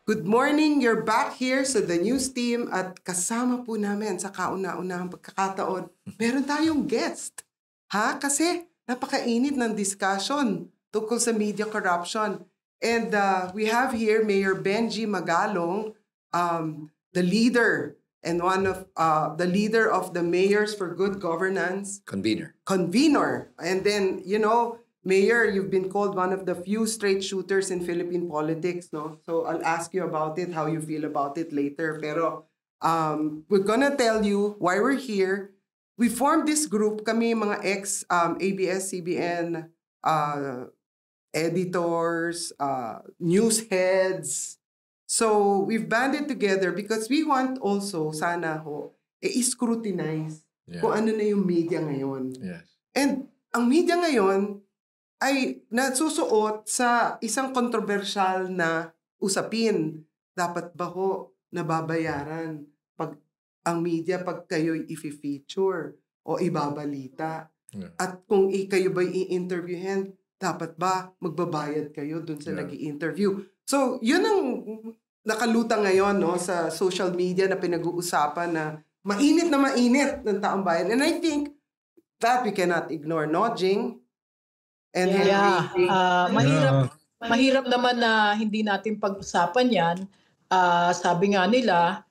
Good morning, you're back here sa The News Team at kasama po namin sa kauna-unahang pagkakataon. Meron tayong guest. Kasi napakainit ng discussion tungkol sa media corruption. And we have here Mayor Benji Magalong, the leader and one of the leader of the Mayors for Good Governance. Convener. And then, Mayor, you've been called one of the few straight shooters in Philippine politics, no? So I'll ask you about it, how you feel about it later. Pero we're gonna tell you why we're here. We formed this group, kami mga ex-ABS-CBN editors, news heads. So we've banded together because we want also, sana i-scrutinize kung ano na yung media ngayon. Yes. And ang media ngayon ay nasusuot sa isang kontrobersyal na usapin. Dapat ba nababayaran ang media pag kayo'y i-feature o ibabalita? Yeah. At kung kayo ba i-interviewin, dapat ba magbabayad kayo dun sa nag-i-interview? So, yun ang nakalutang ngayon sa social media na pinag-uusapan na mainit ng taong bayan. And I think that we cannot ignore, no, Jing? And mahirap naman na hindi natin pag-usapan yan. Sabi nga nila,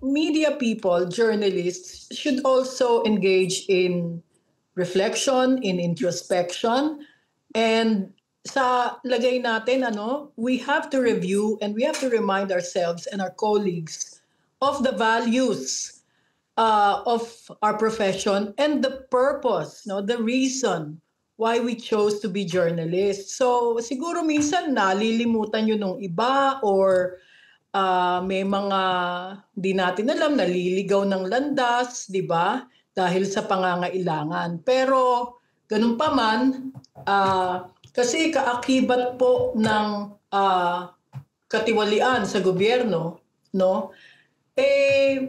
media people, journalists, should also engage in reflection, in introspection, and sa lagay natin, we have to review and we have to remind ourselves and our colleagues of the values of our profession and the purpose, the reason why we chose to be journalists. So siguro minsan nalilimutan yun ng iba or may mga di natin alam, naliligaw ng landas, di ba? Dahil sa pangangailangan. Pero ganun pa man, kasi kaakibat po ng katiwalian sa gobyerno, no?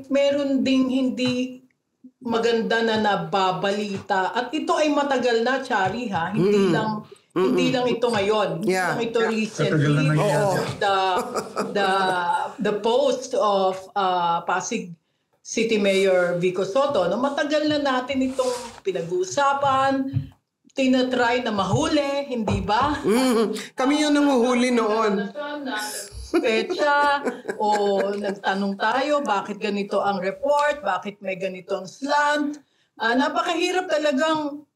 Meron ding hindi maganda na nababalita. At ito ay matagal na, Chari, Hindi lang ito ngayon. Yeah. Ito recently. The post of Pasig City Mayor Vico Sotto. Matagal na natin itong pinag-uusapan, tinatry na mahuli, hindi ba? Kami yung nanguhuli noon. Pecha, o nagtanong tayo, bakit ganito ang report, bakit may ganito ang slant. Napakahirap talagang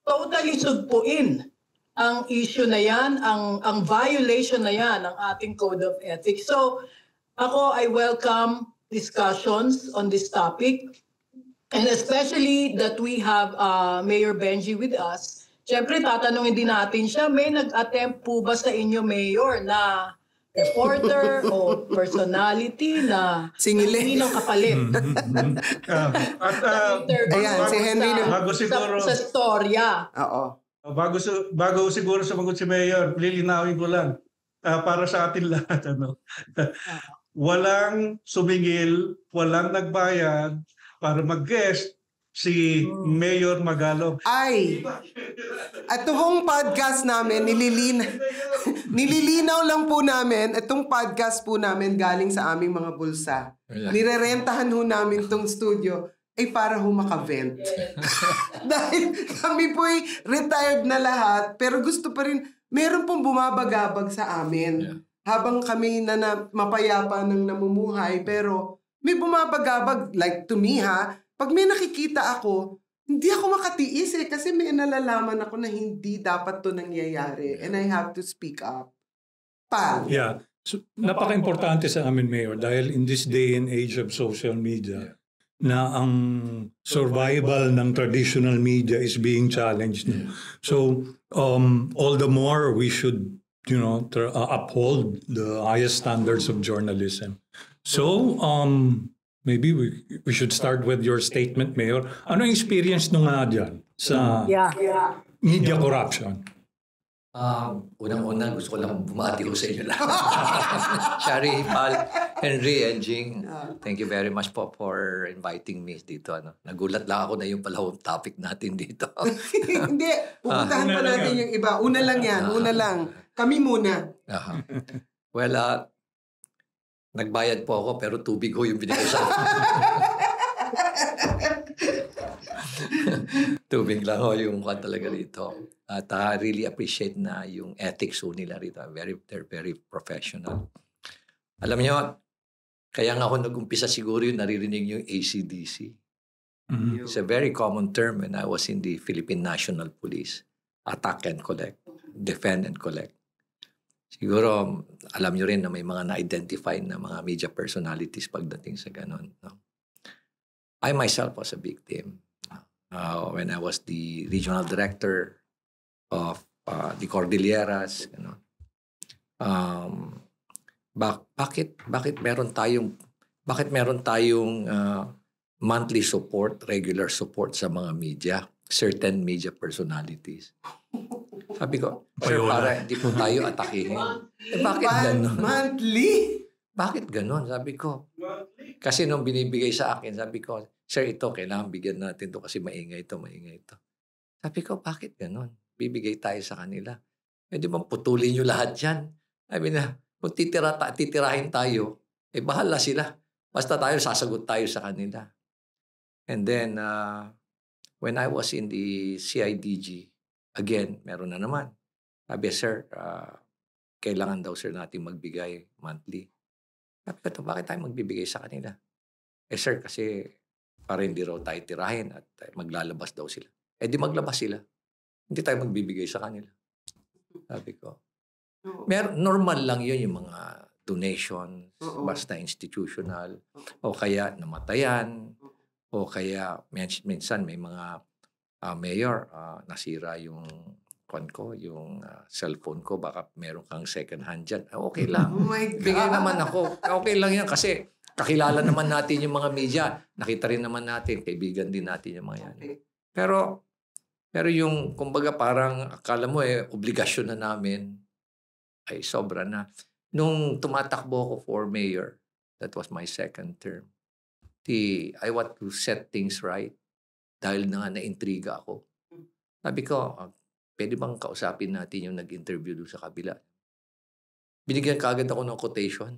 totally sugpuin ang issue na yan, ang violation na yan ng ating Code of Ethics. So, I welcome discussions on this topic, and especially that we have Mayor Benji with us. Siyempre, tatanungin din natin siya, may nag-attempt po ba sa inyo, Mayor, na reporter o personality na singili ng kapalit? Ayan, si Henry sa storya. Oo. Bago siguro sumagot si Mayor, lilinawin ko lang para sa atin lahat. Walang sumingil, walang nagbayad para mag-guest si Mayor Magalong. At itong podcast namin, nililinaw lang po namin, itong podcast po namin galing sa aming mga bulsa. Nirerentahan ho namin itong studio para maka-vent. Dahil kami po retired na lahat, pero gusto pa rin, meron pong bumabagabag sa amin. Yeah. Habang kami na mapayapa ng namumuhay, pero may bumabagabag, like to me pag may nakikita ako, hindi ako makatiis kasi may nalalaman ako na hindi dapat to nangyayari and I have to speak up. Yeah. So, napaka-importante sa amin, Mayor, dahil in this day and age of social media, na ang survival ng traditional media is being challenged. So, all the more we should, uphold the highest standards of journalism. So, maybe we should start with your statement, Mayor. Ano yung experience nyo nga dyan sa media corruption? Unang-una, gusto ko lang bumati ko sa inyo lahat. Shari, Pal, Henry, and Jing, thank you very much po for inviting me dito. Nagulat lang ako na yung pala yung topic natin dito. Hindi, pupuntahan pa natin yung iba. Una lang yan, una lang. Kami muna. Well, Nagbayad po ako pero tubig ho yung binigay sa akin. Tubig lang ho yung talaga rito. At really appreciate na yung ethics ho nila rito. They're very professional. Alam niyo, kaya nga ako nag-umpisa siguro yung naririnig yung ACDC. It's a very common term when I was in the Philippine National Police. Attack and collect. Defend and collect. Siguro, alam nyo rin na may mga na-identify na mga media personalities pagdating sa ganun. No? I myself was a victim. When I was the regional director of the Cordilleras. You know. Bakit meron tayong monthly support, regular support sa mga media, certain media personalities? Sabi ko, sir, para hindi po tayo atakihin. Bakit gano'n? Monthly? Bakit gano'n? Sabi ko. Kasi nung binibigay sa akin, sabi ko, sir, ito, kailangan bigyan natin to kasi maingay ito. Sabi ko, bakit gano'n? Bibigay tayo sa kanila. Di ba putulin nyo lahat yan? Sabi na, kung titirahin tayo, bahala sila. Basta tayo, sasagot tayo sa kanila. And then, when I was in the CIDG, again, meron na naman. Sabi, sir, kailangan daw sir natin magbigay monthly. Sabi ko, bakit tayo magbibigay sa kanila? Sir, kasi para hindi raw tayo tirahin at maglalabas daw sila. Di maglabas sila. Hindi tayo magbibigay sa kanila. Sabi ko. Normal lang yun yung mga donations, basta institutional, o kaya namatayan, o kaya minsan may mga mayor, nasira yung yung cellphone ko, baka meron kang second hand dyan. Okay lang. Oh my God. Bigay naman ako. Okay lang yan kasi kakilala naman natin yung mga media. Nakita rin naman natin, kaibigan din natin yung mga yan. Pero yung, kumbaga parang akala mo obligasyon na namin, ay sobra na. Nung tumatakbo ako for mayor, that was my second term, I want to set things right. Dahil na-intriga ako. Sabi ko, pwede bang kausapin natin yung nag-interview doon sa kabila? Binigyan kaagad ako ng quotation.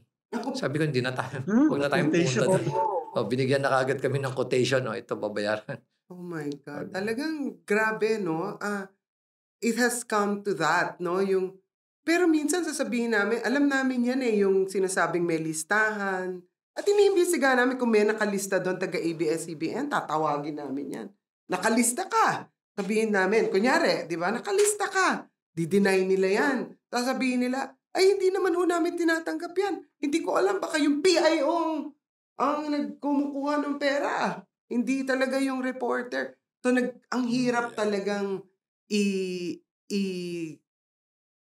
Sabi ko, hindi na tayo. Huwag na tayong pumunta doon. Binigyan na kaagad kami ng quotation. Ito, babayaran. Oh my God. Talagang grabe, no? It has come to that, no? Pero minsan sasabihin namin, alam namin yan yung sinasabing may listahan. At iniimbestigahan namin kung may nakalista doon taga ABS-CBN, tatawagin namin yan. Nakalista ka. Sabihin namin, kunyari, di ba, nakalista ka. Di-deny nila yan. Tapos sabihin nila, ay hindi naman ho namin tinatanggap yan. Hindi ko alam, baka yung PIO ang nagkumukuha ng pera. Hindi talaga yung reporter. So, ang hirap talagang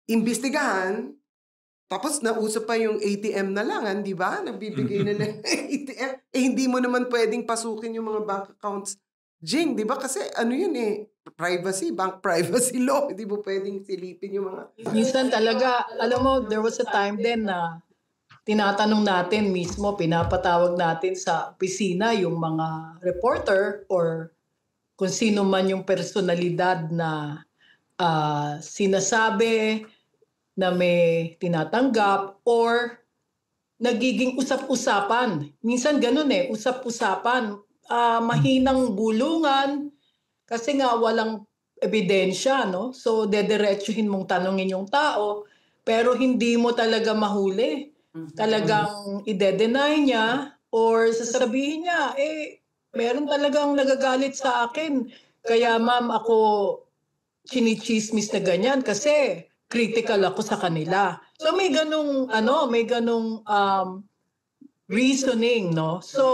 imbestigahan. Tapos nauso pa yung ATM na lang, di ba? Nagbibigay na ng ATM. Hindi mo naman pwedeng pasukin yung mga bank accounts. Jing, di ba? Kasi ano yun privacy, bank privacy law. Hindi mo pwedeng silipin yung mga... Minsan talaga, alam mo, there was a time din na tinatanong natin mismo, pinapatawag natin sa opisina yung mga reporter or kung sino man yung personalidad na sinasabi na may tinatanggap or nagiging usap-usapan. Minsan ganun usap-usapan. Mahinang bulungan kasi nga walang ebidensya, no? So, dediretsuhin mong tanongin yung tao pero hindi mo talaga mahuli. Talagang ide-deny niya or sasabihin niya, meron talagang nagagalit sa akin. Kaya ma'am, ako chinichismis na ganyan kasi critical ako sa kanila. So may ganung reasoning, no? So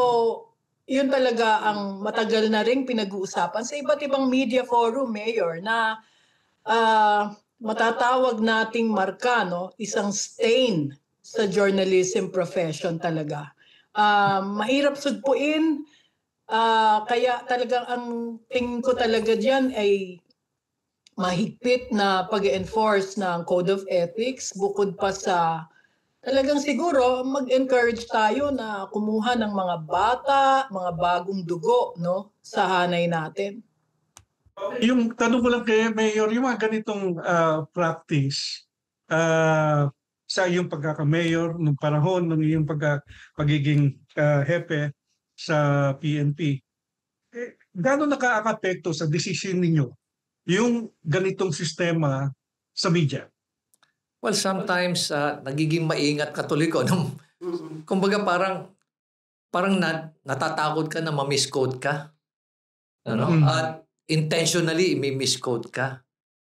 yun talaga ang matagal na ring pinag-uusapan sa iba't ibang media forum, Mayor, na matatawag nating marka, no? Isang stain sa journalism profession talaga. Mahirap sugpuin, kaya talagang ang tingin ko talaga diyan ay mahigpit na pag-enforce ng Code of Ethics bukod pa sa talagang siguro mag-encourage tayo na kumuha ng mga bata, mga bagong dugo, no, sa hanay natin. Yung tanong ko lang kay Mayor, yung mga ganitong practice, sa iyong pagkaka-mayor, nung panahon, ng iyong pagiging hepe sa PNP, gaano nakaka-apekto sa decision ninyo yung ganitong sistema sa media? Well, sometimes nagiging maingat ka tuloy ko. Kumbaga parang natatakot ka na ma-misquote ka. Ano? At intentionally i-misquote ka.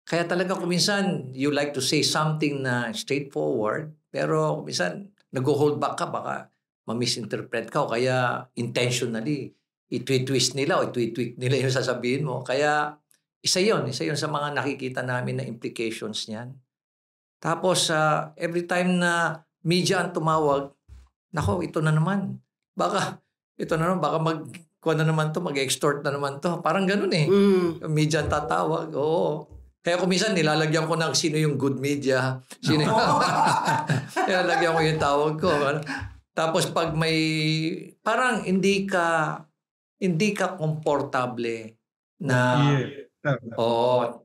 Kaya talaga kuminsan you like to say something na straightforward, pero kuminsan nag-hold back ka, baka ma-misinterpret ka o kaya intentionally i-twist nila o i-tweak nila yung sasabihin mo. Kaya isa yun sa mga nakikita namin na implications niyan. Tapos every time na media ang tumawag, nako, ito na naman. Baka mag-extort na naman to. Parang ganun eh. Media ang tatawag. Oo. Kaya kung minsan nilalagyan ko ng sino yung good media. Nilalagyan ko yung tawag ko. Tapos pag may, parang hindi ka komportable na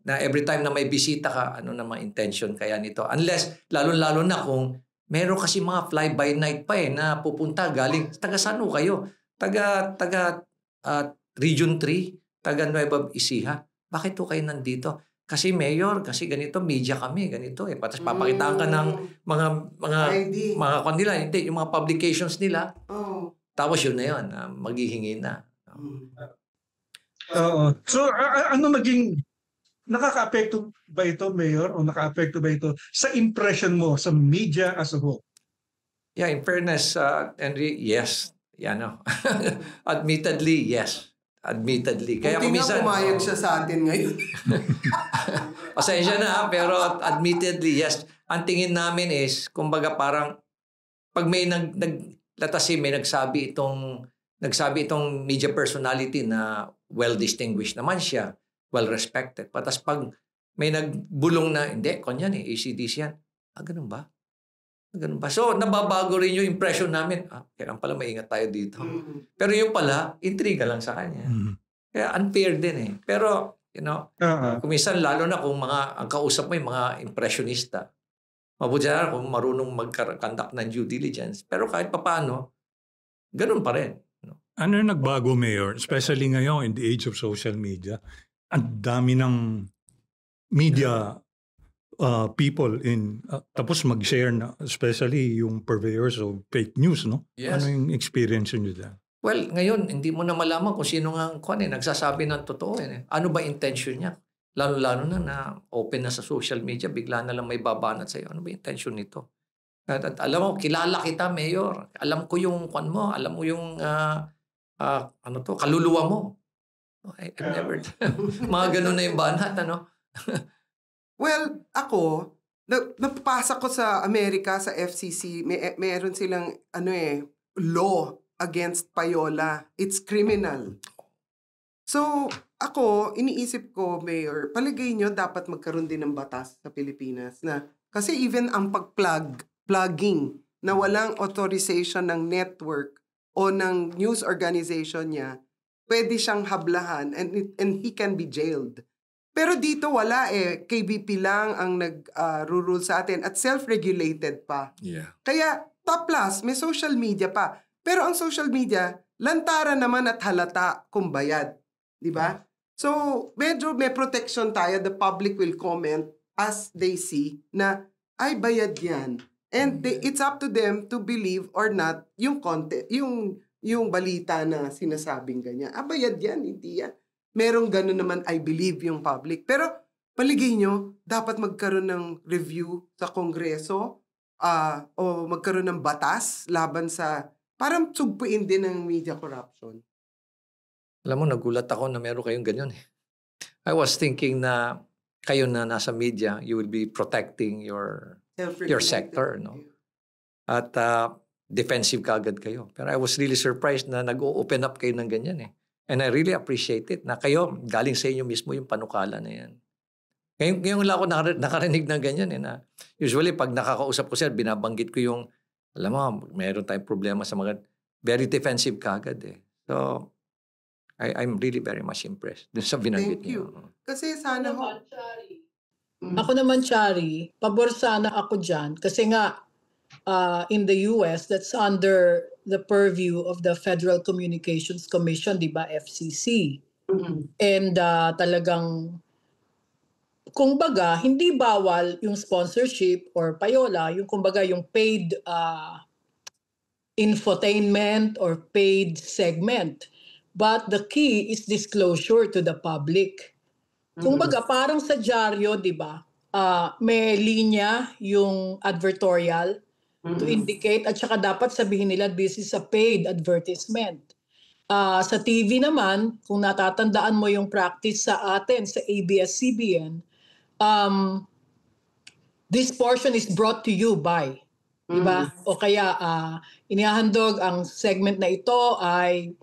na every time na may bisita ka, ano naman intention kaya nito. Unless, lalo-lalo na kung meron kasi mga fly-by-night pa na pupunta galing, taga saan kayo? Taga Region 3, taga Nueva Ecija. Bakit kayo nandito? Kasi mayor, kasi ganito, media kami, ganito eh. Tapos papakitaan ka ng mga kanila, hindi, yung mga publications nila. Tapos yun na yun, maghihingi na. Oo. So, ano nakaka-apekto ba ito, Mayor? O nakaka-apekto ba ito sa impression mo sa media as a whole? Yeah, in fairness, Henry, yes. Admittedly, yes. Admittedly. Kaya minsan pumayag siya sa atin ngayon. Pasensya na, pero admittedly, yes. Ang tingin namin is, kumbaga parang, pag may may nagsabi itong media personality na well-distinguished naman siya, well-respected. Patas pag may nagbulong na, hindi, kanyan ACDC yan. Ganun ba? Ganun ba? So, nababago rin yung impression namin. Kailan pala maingat tayo dito. Pero yung pala, intriga lang sa kanya. Kaya unfair din eh. Pero, kuminsan lalo na kung ang kausap mo yung mga impressionista. Mabuti na kung marunong mag-conduct ng due diligence. Pero kahit papaano, ganun pa rin. Ano yung nagbago, Mayor? Especially ngayon in the age of social media. Ang dami ng media people tapos mag-share na, especially yung purveyors of fake news, no? Yes. Ano yung experience nyo dyan? Well, ngayon, hindi mo na malaman kung sino nga nagsasabi ng totoo. Ano ba intention niya? Lalo-lalo na open na sa social media, bigla na lang may babanat sa'yo. Ano ba intention nito? At alam mo, kilala kita, Mayor. Alam ko yung mo. Alam mo yung kaluluwa mo. I've never. Mga ganun na yung banat, ano? Well, ako, napapasa ko sa Amerika, sa FCC, meron silang law against payola. It's criminal. So, ako, iniisip ko, Mayor, palagay nyo dapat magkaroon din ng batas sa Pilipinas na, kasi even ang plugging na walang authorization ng network o ng news organization niya, pwede siyang hablahan and he can be jailed. Pero dito wala KBP lang ang nag-rule sa atin at self-regulated pa. Yeah. Kaya plus, may social media pa. Pero ang social media, lantaran naman at halata kung bayad. Di ba? So, medyo may protection tayo. The public will comment as they see na, ay, bayad yan. And it's up to them to believe or not yung content, yung balita na sinasabing ganyan. Bayad yan, hindi yan. Merong gano'n naman, I believe, yung public. Pero, paligay nyo, dapat magkaroon ng review sa Kongreso o magkaroon ng batas laban sa, parang sugpuin din ng media corruption. Alam mo, nagulat ako na meron kayong ganyan eh. I was thinking na kayo na nasa media, you will be protecting your sector, no? At defensive kagad kayo. Pero I was really surprised na nag-open up kayo ng ganyan eh. And I really appreciate it na kayo, galing sa inyo mismo yung panukala na yan. Ngayon lang ako nakarinig ng ganyan eh. Na usually pag nakakausap ko sir, binabanggit ko yung, alam mo, mayroon tayong problema sa mga, very defensive kagad eh. So, I'm really very much impressed dun sa binanggit niyo. Thank you. Kasi sana Ako naman, Chari, pabor sana ako dyan kasi nga in the US, that's under the purview of the Federal Communications Commission, di ba, FCC. And talagang, kung baga, hindi bawal yung sponsorship or payola, yung kumbaga yung paid infotainment or paid segment. But the key is disclosure to the public. Kung baga, parang sa dyaryo, di ba, may linya yung advertorial to indicate at saka dapat sabihin nila this is a paid advertisement. Sa TV naman, kung natatandaan mo yung practice sa atin sa ABS-CBN, this portion is brought to you by, diba? O kaya inihahandog ang segment na ito ay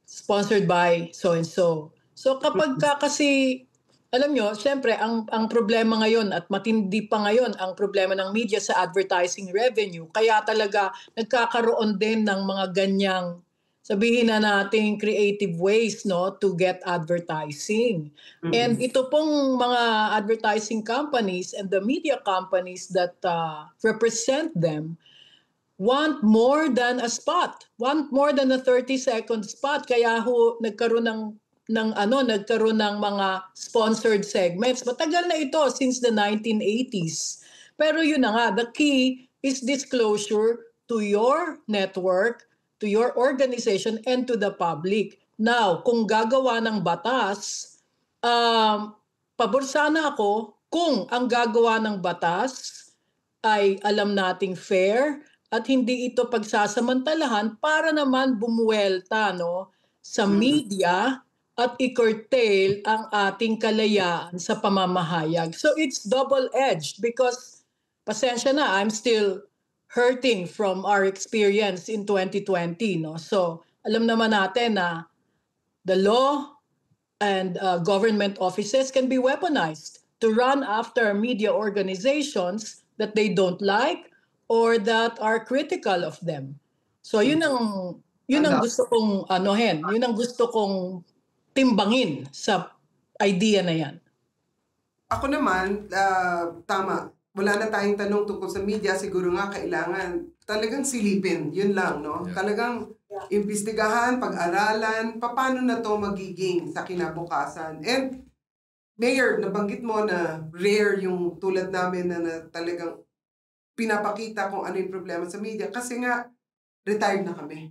sponsored by so and so. So kapag kasi alam nyo, siyempre, ang problema ngayon at matindi pa ngayon ang problema ng media sa advertising revenue. Kaya talaga nagkakaroon din ng mga ganyang, sabihin na natin, creative ways no, to get advertising. And ito pong mga advertising companies and the media companies that represent them want more than a spot, want more than a 30-second spot. Kaya nagkaroon ng mga sponsored segments. Matagal na ito, since the 1980s. Pero yun na nga, the key is disclosure to your network, to your organization, and to the public. Now, kung gagawa ng batas, pabor sana ako kung ang gagawa ng batas ay alam nating fair at hindi ito pagsasamantalahan para naman bumuwelta no, sa media at i-curtail ang ating kalayaan sa pamamahayag. So it's double-edged because, pasensya na, I'm still hurting from our experience in 2020. No? So alam naman natin na the law and government offices can be weaponized to run after media organizations that they don't like or that are critical of them. So yun ang gusto kong yun ang gusto kong timbangin sa idea na yan. Ako naman, tama. Wala na tayong tanong tungkol sa media. Siguro nga kailangan talagang silipin. Yun lang, no? Yeah. Talagang imbestigahan, pag-aralan, paano na to magiging sa kinabukasan. And, Mayor, nabanggit mo na rare yung tulad namin na talagang pinapakita kung ano yung problema sa media. Kasi nga, retired na kami.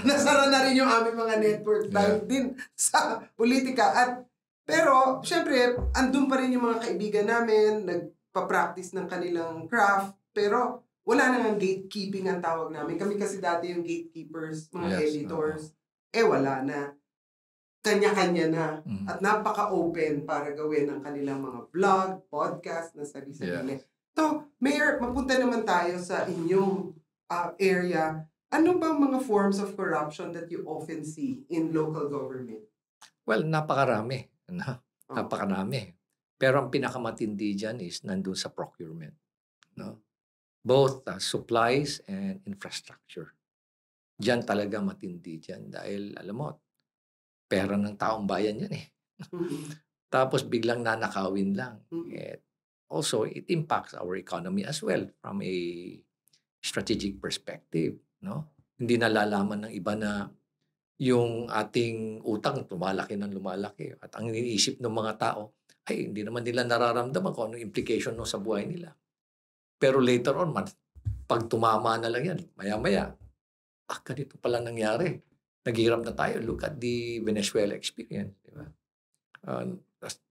Nasara na rin yung aming mga network dahil din sa politika. Pero, syempre, andun pa rin yung mga kaibigan namin, nagpa-practice ng kanilang craft, pero wala na nga gatekeeping ang tawag namin. Kami kasi dati yung gatekeepers, mga editors. Wala na. Kanya-kanya na. At napaka-open para gawin ang kanilang mga vlog, podcast, na sarili-sarili. So, Mayor, mapunta naman tayo sa inyong area. Ano bang mga forms of corruption that you often see in local government? Well, napakarami. Napakarami. Pero ang pinakamatindi dyan is nandun sa procurement. No? Both supplies and infrastructure. Diyan talaga matindi dyan. Dahil, alam mo, pera ng taong bayan yan eh. Tapos biglang nanakawin lang. Also, it impacts our economy as well from a strategic perspective, no? Hindi nalalaman ng iba na yung ating utang lumalaki ng lumalaki at ang iniisip ng mga tao ay hindi naman nila nararamdaman kung anong implication no sa buhay nila. Pero later on, pag tumama na lang yan, maya-maya, ganito pala nangyari. Naghirap na tayo. Look at the Venezuela experience. Diba?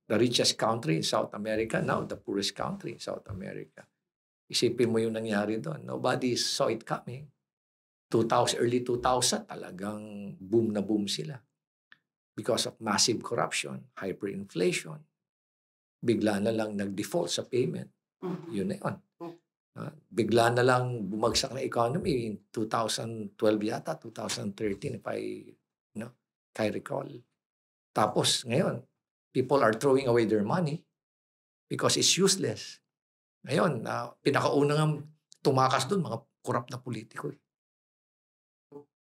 The richest country in South America, now the poorest country in South America. Isipin mo yung nangyari doon. Nobody saw it coming. Early 2000, talagang boom na boom sila. Because of massive corruption, hyperinflation. Bigla na lang nag-default sa payment. Yun na yun. Bigla na lang bumagsak na economy in 2012 yata, 2013 if I recall. Tapos ngayon, people are throwing away their money because it's useless. Ngayon, pinakaunang tumakas doon, mga korap na politiko.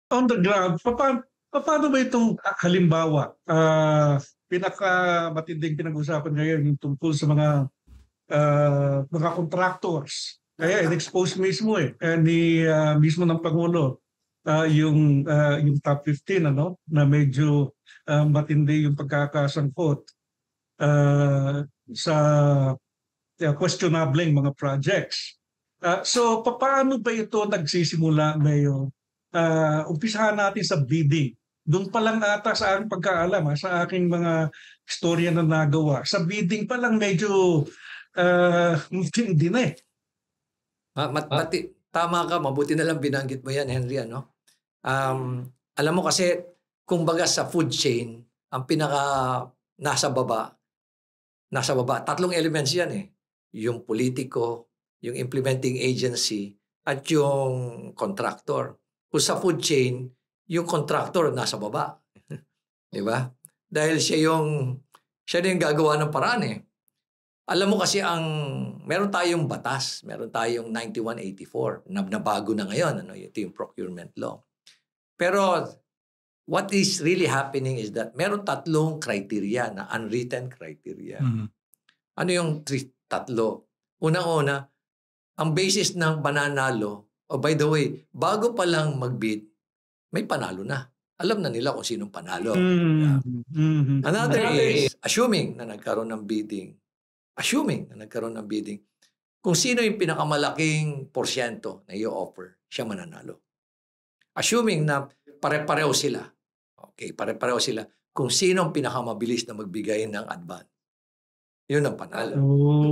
On the ground, paano ba itong halimbawa, pinakamatinding pinag-usapan ngayon yung tungkol sa mga contractors. Kaya in-expose mismo mismo ng Pangulo yung top 15 na medyo matindi yung pagkakasangkot sa questionable mga projects. So paano ba ito nagsisimula, Mayor? Umpisahan natin sa bidding. Doon pa lang ata sa aking pagkaalam, sa aking mga istorya na nagawa, sa bidding pa lang medyo hindi na eh. Tama ka, mabuti na lang binanggit mo yan, Henry. Alam mo kasi, kumbaga sa food chain, ang pinaka nasa baba, tatlong elements yan eh. Yung politiko, yung implementing agency, at yung contractor. Kung sa food chain, yung contractor nasa baba. Di ba? Dahil siya yung gagawa ng paraan eh. Alam mo kasi meron tayong batas, meron tayong 9184 na bago na ngayon, ito yung procurement law. Pero what is really happening is that meron tatlong criteria na unwritten criteria. Mhm. Ano yung tatlo? Unang-una, ang basis ng pananalo, by the way, bago pa lang mag-bid, may panalo na. Alam na nila kung sinong panalo. Yeah. Another is, assuming na nagkaroon ng bidding, kung sino yung pinakamalaking porsyento na i-offer, siya mananalo. Assuming na pare-pareho sila. Okay, pare-pareho sila. Kung sino ang pinakamabilis na magbigay ng advance. Yun ang panalo.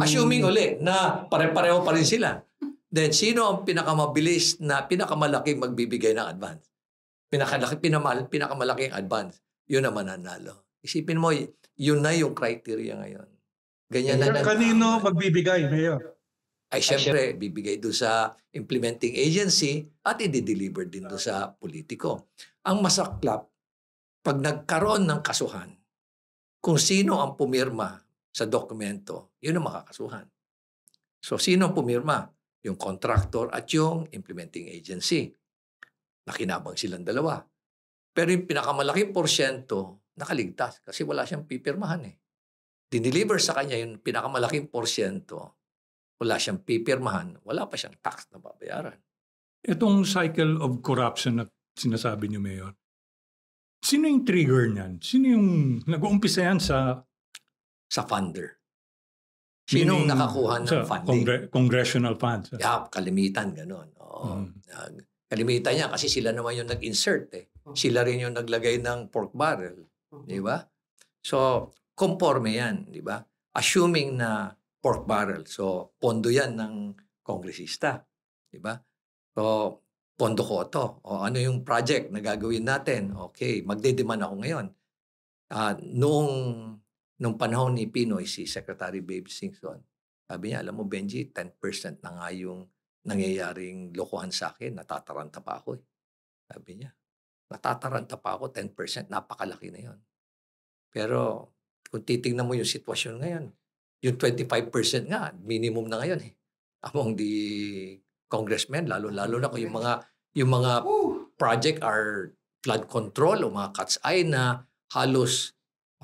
Assuming uli na pare-pareho pa rin sila. Then, sino ang pinakamabilis na pinakamalaking magbibigay ng advance? Pinakamalaking advance. Yun ang mananalo. Isipin mo, yun na yung criteria ngayon. Ganyan na. Kanino magbibigay, Mayor? Ay syempre, bibigay doon sa implementing agency at i-deliver din doon sa politiko. Ang masaklap, pag nagkaroon ng kasuhan, kung sino ang pumirma sa dokumento, yun ang makakasuhan. So, sino ang pumirma? Yung contractor at yung implementing agency. Nakinabang silang dalawa. Pero yung pinakamalaking porsyento, nakaligtas kasi wala siyang pipirmahan eh. Dineliver sa kanya yung pinakamalaking porsyento, wala siyang pipirmahan, wala pa siyang tax na babayaran. Itong cycle of corruption na sinasabi niyo, Mayor, sino yung trigger niyan? Sino yung nag-uumpisa yan sa funder? Sinong nakakuha ng funding? Congressional funds. Yeah, kalimitan, ganun. Oo. Kalimitan niya kasi sila naman yung nag-insert eh. Sila rin yung naglagay ng pork barrel. Di ba? So, conforme yan, di ba? Assuming na pork barrel. So, pondo yan ng kongresista. Di ba? So, pondo ko to. O ano yung project na gagawin natin? Okay, magde-demand ako ngayon. Noong panahon ni Pinoy, si Secretary Babe Singson, sabi niya, alam mo Benji, 10% na nga yung nangyayaring lokohan sa akin. Natataranta pa ako eh. Sabi niya, natataranta pa ako, 10%, napakalaki na yon. Pero, kung titingnan mo yung sitwasyon ngayon, yung 25% nga, minimum na ngayon eh. Among the congressmen, lalo-lalo na kung yung mga project are flood control o mga cat's eye na halos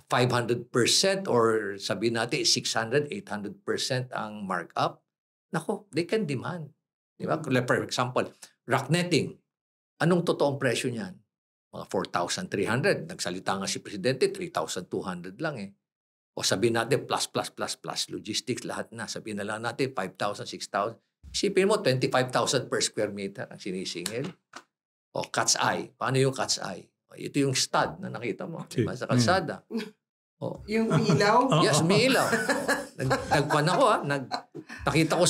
500% or sabihin natin 600, 800% ang markup. Nako, they can demand. Diba? For example, rock netting. Anong totoong presyo niyan? Mga 4,300. Nagsalita nga si Presidente, 3,200 lang eh. O sabihin natin plus logistics lahat na. Sabihin na lang natin 5,000, 6,000. Isipin mo 25,000 per square meter ang sinisingil. O cat's eye. Paano yung cat's eye? O, ito yung stud na nakita mo diba, sa kalsada. O, Yung ilaw? yes, may ilaw. Nagpan ako nakita ko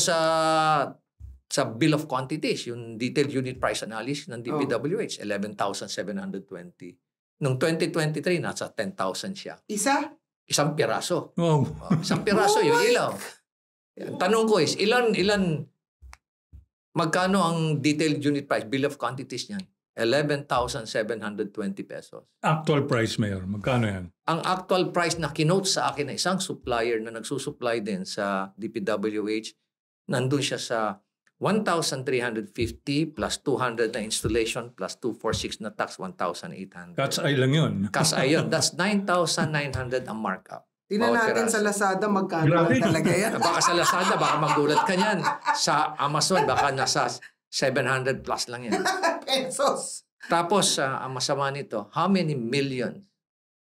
sa bill of quantities, yung detailed unit price analysis ng DPWH, 11,720. Noong 2023, nasa 10,000 siya. Isang piraso. Wow. Isang piraso yung ilaw. Tanong ko is, magkano ang detailed unit price, bill of quantities niyan? 11,720 pesos. Actual price, Mayor, magkano yan? Ang actual price na kinote sa akin na isang supplier na nagsusupply din sa DPWH, nandun siya sa 1,350 plus 200 na installation plus 246 na tax, 1,800. Cat's eye lang yun. Cat's eye yun. That's 9,900 ang markup. Tingnan Bawat natin piraso. sa Lazada magkano Grabe. lang talaga yan. Baka sa Lazada, baka magulat ka niyan. Sa Amazon, baka nasa 700 plus lang yan. Pesos. Tapos, ang masama nito, how many millions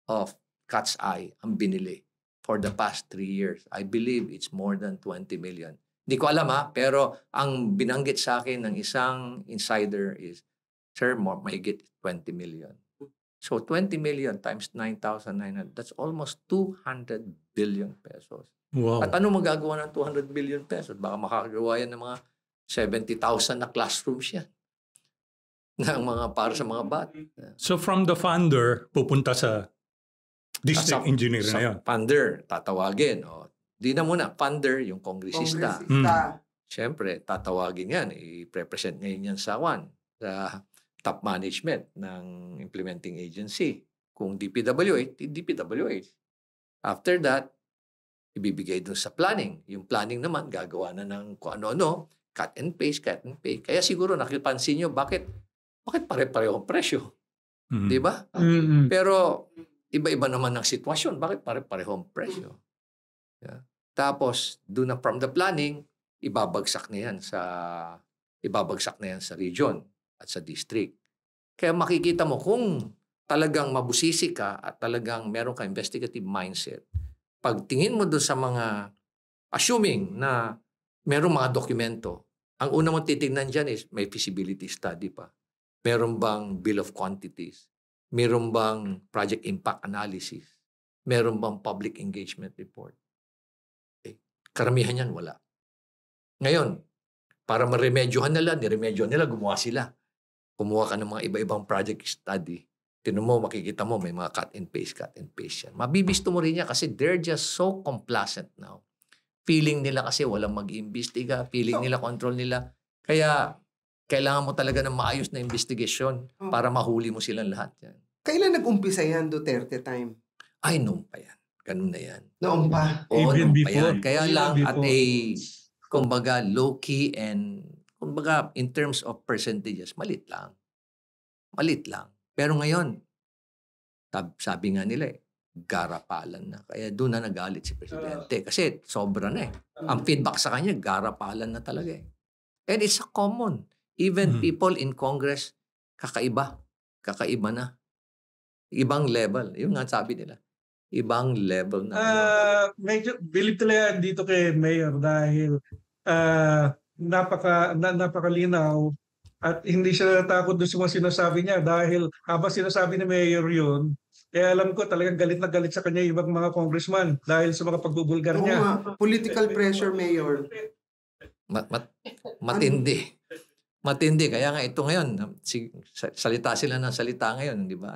of Cat's Eye ang binili for the past 3 years? I believe it's more than 20 million. Hindi ko alam pero ang binanggit sa akin ng isang insider is, sir, mahigit 20 million. So 20 million times 9,900, that's almost 200 billion pesos. Wow. At ano magagawa ng 200 billion pesos? Baka makakagawa yan ng mga 70,000 na classrooms yan. Ng mga para sa mga bata. So from the funder, pupunta sa district engineer na yun. Funder, tatawagin. Di na muna, funder, yung kongresista. Kongresista. Siyempre, tatawagin yan. I-represent ngayon yan sa top management ng implementing agency. Kung DPWH, DPWH. After that, ibibigay dun sa planning. Yung planning naman, gagawa na ng kung ano-ano, cut and paste. Kaya siguro nakipansin nyo, bakit pare-pareho ang presyo? Di ba? Pero, iba-iba naman ng sitwasyon. Bakit pare-pareho ang presyo? Yeah. Tapos, doon na from the planning, ibabagsak na yan sa region at sa district. Kaya makikita mo kung talagang mabusisi ka at talagang meron ka investigative mindset, pagtingin mo doon sa mga assuming na merong mga dokumento, ang una mong titignan dyan is may feasibility study pa. Meron bang bill of quantities? Meron bang project impact analysis? Meron bang public engagement report? Karamihan yan, wala. Ngayon, para maremedyohan nila, gumawa sila. Kumuha ka ng mga iba-ibang project study. Tinan mo, makikita mo, may mga cut and paste yan. Mabibisto mo rin yan kasi they're just so complacent now. Feeling nila kasi walang mag-iimbestiga, feeling nila, control nila. Kaya, kailangan mo talaga ng maayos na investigation para mahuli mo silang lahat yan. Kailan nag-umpisa yan, Duterte time? Ay, noon pa yan. Ganun na yan. Noon pa. Oo, Even noon pa before. yan. Kaya Even lang at before. kumbaga, low-key and, kumbaga, in terms of percentages, malit lang. Pero ngayon, sabi nga nila garapalan na. Kaya doon na nagalit si Presidente. Kasi sobra na Ang feedback sa kanya, garapalan na talaga And it's a common. Even people in Congress, kakaiba na. Ibang level. Yung nga sabi nila. Ibang level na. Medyo believe talaga dito kay Mayor dahil napakalinaw at hindi siya natakot doon sa mga sinasabi niya dahil habang sinasabi ni Mayor yun, alam ko talagang galit na galit sa kanya yung ibang mga congressman dahil sa mga pagbubulgar Oo niya. nga, political pressure, Mayor. Matindi. Matindi. Kaya nga ito ngayon, salita sila ng salita ngayon, di ba?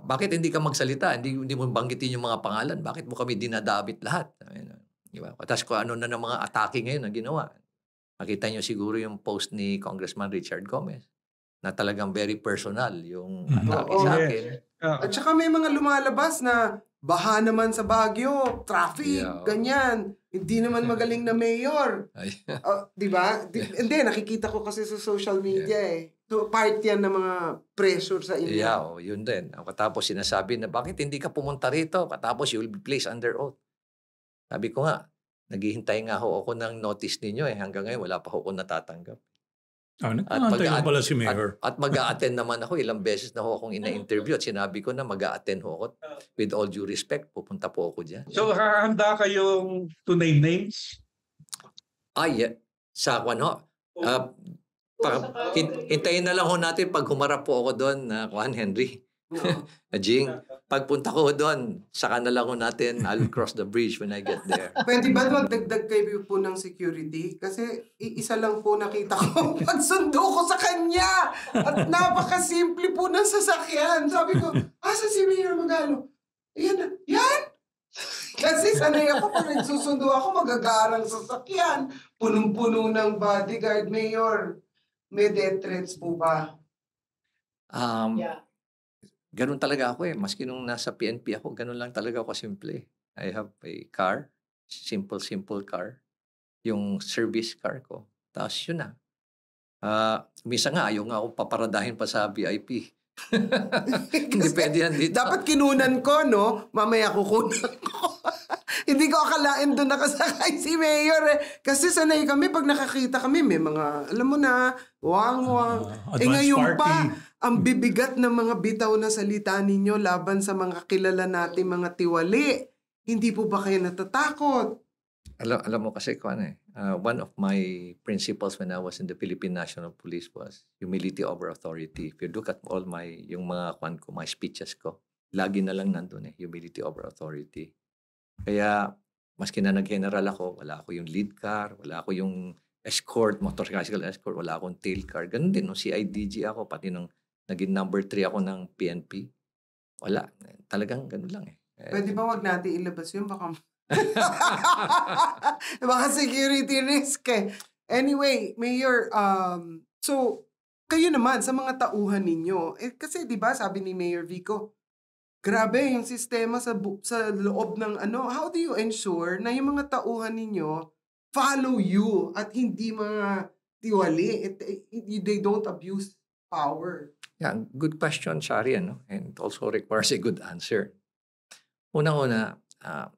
Bakit hindi ka magsalita? Hindi mo banggitin yung mga pangalan. Bakit mo kami dinadabit lahat? Di ba? Tapos kung ano na ng mga atake ngayon ang ginawa. Makita nyo siguro yung post ni Congressman Richard Gomez na talagang very personal yung atake sa akin. At saka may mga lumalabas na baha naman sa Baguio, traffic, Yeah. ganyan. Hindi naman magaling na mayor. Di ba? Hindi, nakikita ko kasi sa social media So, part yan ng mga pressure sa inyo. Yeah, yun din. Katapos sinasabi na bakit hindi ka pumunta rito? Katapos you will be placed under oath. Sabi ko nga, naghihintay nga ako ng notice ninyo Hanggang ngayon, wala pa ako natatanggap. Nagkakantay lang pala si Mayor. At mag-a-attend naman ako. Ilang beses na akong ina-interview at sinabi ko na mag-a-attend ako. With all due respect, pupunta po ako dyan. So handa kayong to name names? Yeah. Sa ano? Hintayin na lang ho natin pag humarap po ako doon na Juan Henry. Jing, pagpunta ko doon, saka na lang ho natin, I'll cross the bridge when I get there. Pwede ba magdagdag kayo po ng security? Kasi isa lang po nakita ko pagsundo ko sa kanya. At napakasimple po ng sasakyan. Sabi ko, asa si Mayor Magalo? Yan? Kasi sanay ako pag nagsusundo ako, magagarang sasakyan. Punong-puno ng bodyguard, Mayor. May death threats po ba? Yeah. Ganun talaga ako Maski nung nasa PNP ako, ganun lang talaga ako simple. I have a car, simple car. yung service car ko. Tapos yun na. Minsan nga, ayaw nga ako paparadahin pa sa VIP. Hindi pwede yan dito. Dapat kinunan ko, no? Mamaya kukunan ko. Hindi ko akalain doon nakasakay si Mayor eh. Kasi sanay kami, pag nakakita kami, may mga, alam mo na, wang-wang. Ngayon party. pa, ang bibigat ng mga bitaw na salita ninyo laban sa mga kilala natin, mga tiwali. Hindi po ba kayo natatakot? Alam mo kasi one of my principles when I was in the Philippine National Police was humility over authority. If you look at all yung mga my speeches ko, lagi na lang nandun humility over authority. Kaya, maski na nag-general ako, wala ako yung lead car, wala ako yung escort, motorcycle escort, wala akong tail car. Ganun din, no? CIDG ako, pati nung naging number 3 ako ng PNP. Wala. Talagang ganun lang Pwede ba wag natin ilabas yun? Baka baka security risk Anyway, Mayor, so, kayo naman sa mga tauhan ninyo, kasi di ba sabi ni Mayor Vico, grabe yung sistema sa loob ng how do you ensure na yung mga tauhan ninyo follow you at hindi mga tiwali? They don't abuse power. Yeah, good question, Shari, and it also requires a good answer. Unang-una,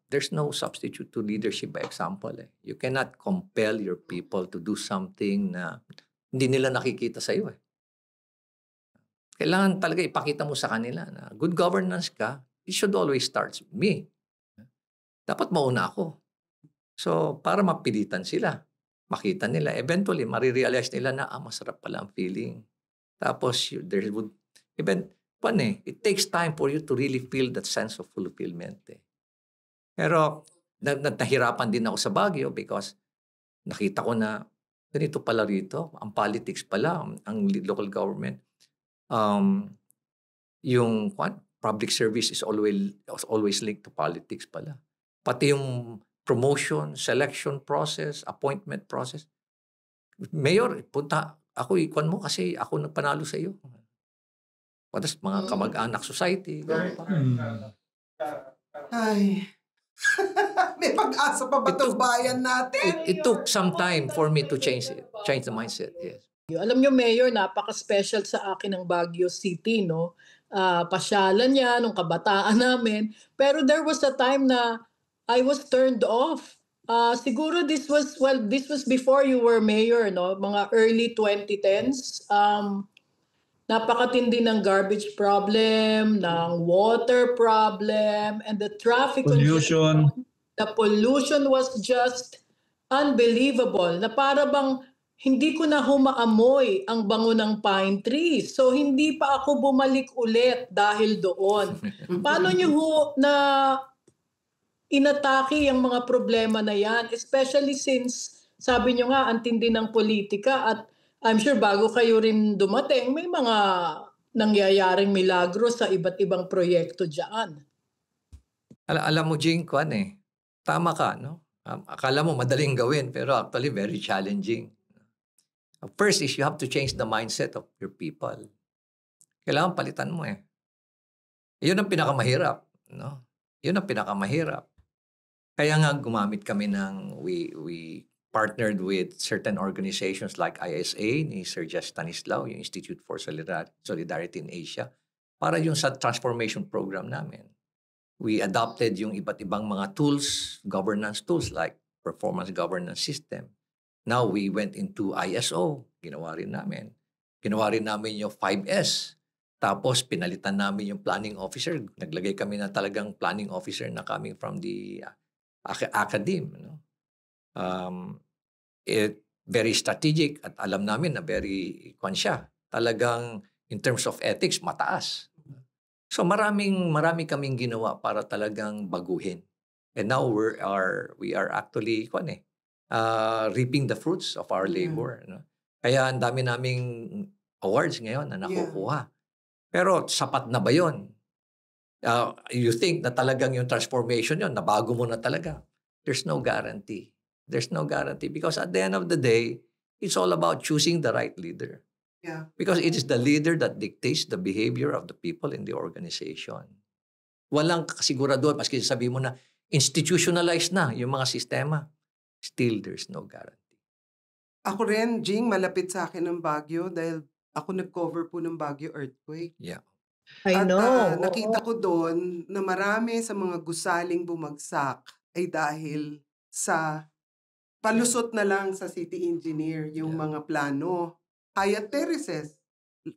there's no substitute to leadership by example. You cannot compel your people to do something na hindi nila nakikita sa iyo. Kailangan talaga ipakita mo sa kanila na good governance ka, it should always start with me. Dapat mauna ako. So, para mapilitan sila, makita nila, eventually, marirealize nila na, masarap pala ang feeling. Tapos, it takes time for you to really feel that sense of fulfillment. Pero, nahirapan din ako sa Baguio because nakita ko na ganito pala rito, ang politics pala, ang local government. Yung public service is always linked to politics pala. Pati yung promotion, selection process, appointment process. Mayor, punta ako, ikwan mo kasi ako nagpanalo sa iyo. Patas mga kamag-anak society. Ay. May pag-asa pa ba itong bayan natin? It took some time for me to change the mindset, yes. Alam nyo, Mayor, napaka-special sa akin ng Baguio City, no? Pasyalan niya nung kabataan namin. Pero there was a time na I was turned off. Siguro this was before you were mayor, no? Mga early 2010s. Napakatindi ng garbage problem, ng water problem, and the traffic pollution. The pollution was just unbelievable. Na para bang hindi ko na humaamoy ang bango ng pine trees. So, hindi pa ako bumalik ulit dahil doon. Paano nyo na inatake ang mga problema na yan? Especially since, sabi nyo nga, ang tindi ng politika at I'm sure bago kayo rin dumating, may mga nangyayaring milagro sa iba't ibang proyekto dyan. Alam mo, Jing, tama ka, no? Akala mo madaling gawin, pero actually very challenging. First is you have to change the mindset of your people. Kailangan palitan mo Yun ang pinakamahirap, no? Yun ang pinakamahirap. Kaya nga gumamit kami we partnered with certain organizations like ISA ni Sir Jess Stanislao, yung Institute for Solidarity in Asia, para yung sa transformation program namin. We adopted yung iba't ibang mga tools, governance tools like performance governance system. Now, we went into ISO. Ginawa rin namin. Ginawa rin namin yung 5S. Tapos, pinalitan namin yung planning officer. Naglagay kami na talagang planning officer na coming from the academe. No? Very strategic at alam namin na very siya. Talagang, in terms of ethics, mataas. So, marami kaming ginawa para talagang baguhin. And now, we are actually, reaping the fruits of our labor. No? Kaya ang dami naming awards ngayon na nakukuha. Pero sapat na ba yun? You think na talagang yung transformation yun, nabago mo na talaga. There's no guarantee. There's no guarantee because at the end of the day, it's all about choosing the right leader. Yeah. Because it is the leader that dictates the behavior of the people in the organization. Walang kasiguraduhan, maski sabihin mo na institutionalized na yung mga sistema. still there's no guarantee. Ako rin, Jing, malapit sa akin ang Baguio dahil ako nag-cover po ng Baguio earthquake. Yeah. I At know. nakita ko doon na marami sa mga gusaling bumagsak ay dahil sa palusot na lang sa city engineer yung mga plano. Hyatt Terraces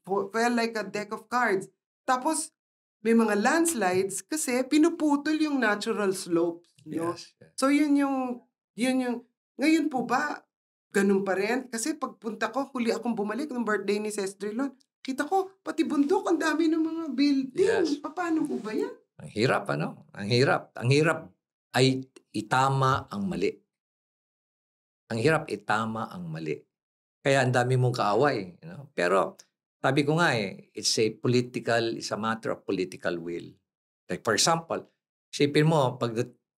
fell like a deck of cards. Tapos may mga landslides kasi pinuputol yung natural slopes. No? Yes. So yun yung, ngayon po ba, ganun pa rin? Kasi pagpunta ko, huli akong bumalik ng birthday ni Sestrilon. Kita ko, pati bundok, ang dami ng mga building. Yes. Paano po ba yan? Ang hirap, ano? Ang hirap. Ang hirap ay itama ang mali. Ang hirap itama ang mali. Kaya ang dami mong kaaway. You know? Pero sabi ko nga it's a matter of political will. Like for example, isipin mo,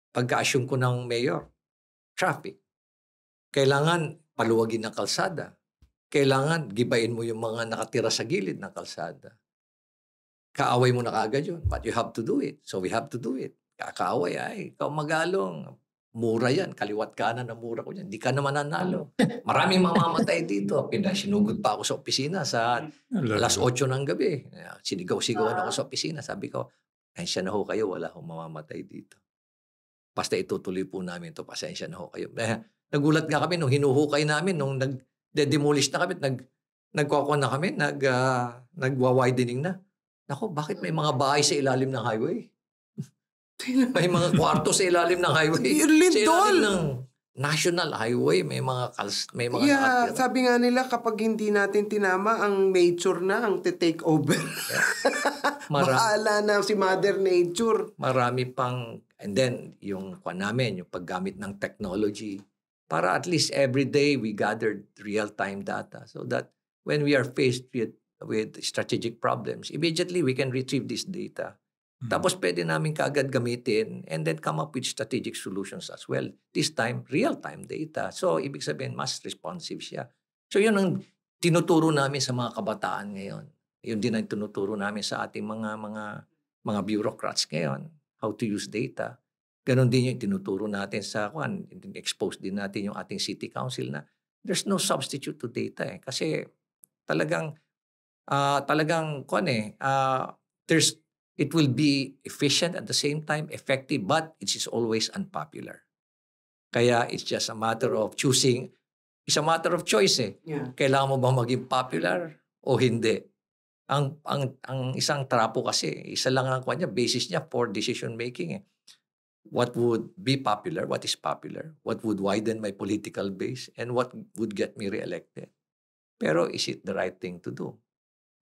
pagka-assume ko ng mayor, traffic. Kailangan paluwagin ng kalsada. Kailangan gibain mo yung mga nakatira sa gilid ng kalsada. Kaaway mo na kaagad yun. But you have to do it. So we have to do it. Kakaaway ikaw magalong. Mura yan. Kaliwat kanan na mura ko yan. Di ka naman nanalo. Maraming mamamatay dito. Sinugod pa ako sa opisina sa alas 8 ng gabi. Sinigaw-sigawan ako sa opisina. Sabi ko, pasensya na ho kayo. Wala akong mamamatay dito. Basta itutuloy po namin ito. Pasensya na ho kayo. Nagulat nga kami nung hinuhukay namin. Nung demolish na kami. Nagkukuha na kami. Nagwa-widening na. Naku, bakit may mga bahay sa ilalim ng highway? May mga kwarto sa ilalim ng highway. Sa ilalim ng national highway, may mga nakatira. Sabi nga nila kapag hindi natin tinama, ang nature na ang take over. Bahala na si Mother Nature. Marami pang, and then yung paggamit ng technology, para at least every day we gathered real-time data so that when we are faced with strategic problems, immediately we can retrieve this data. Tapos pwede namin kaagad gamitin and then come up with strategic solutions as well. This time, real-time data. So, ibig sabihin, mas responsive siya. So, yun ang tinuturo namin sa mga kabataan ngayon. Yun din ang tinuturo namin sa ating mga bureaucrats ngayon. How to use data. Ganon din yung tinuturo natin sa expose din natin yung ating city council na there's no substitute to data Kasi talagang it will be efficient at the same time, effective, but it is always unpopular. Kaya it's just a matter of choosing. It's a matter of choice Yeah. Kailangan mo ba maging popular o hindi? Ang isang trapo kasi, isa lang ang basis niya for decision making What would be popular? What is popular? What would widen my political base? And what would get me reelected? Pero is it the right thing to do?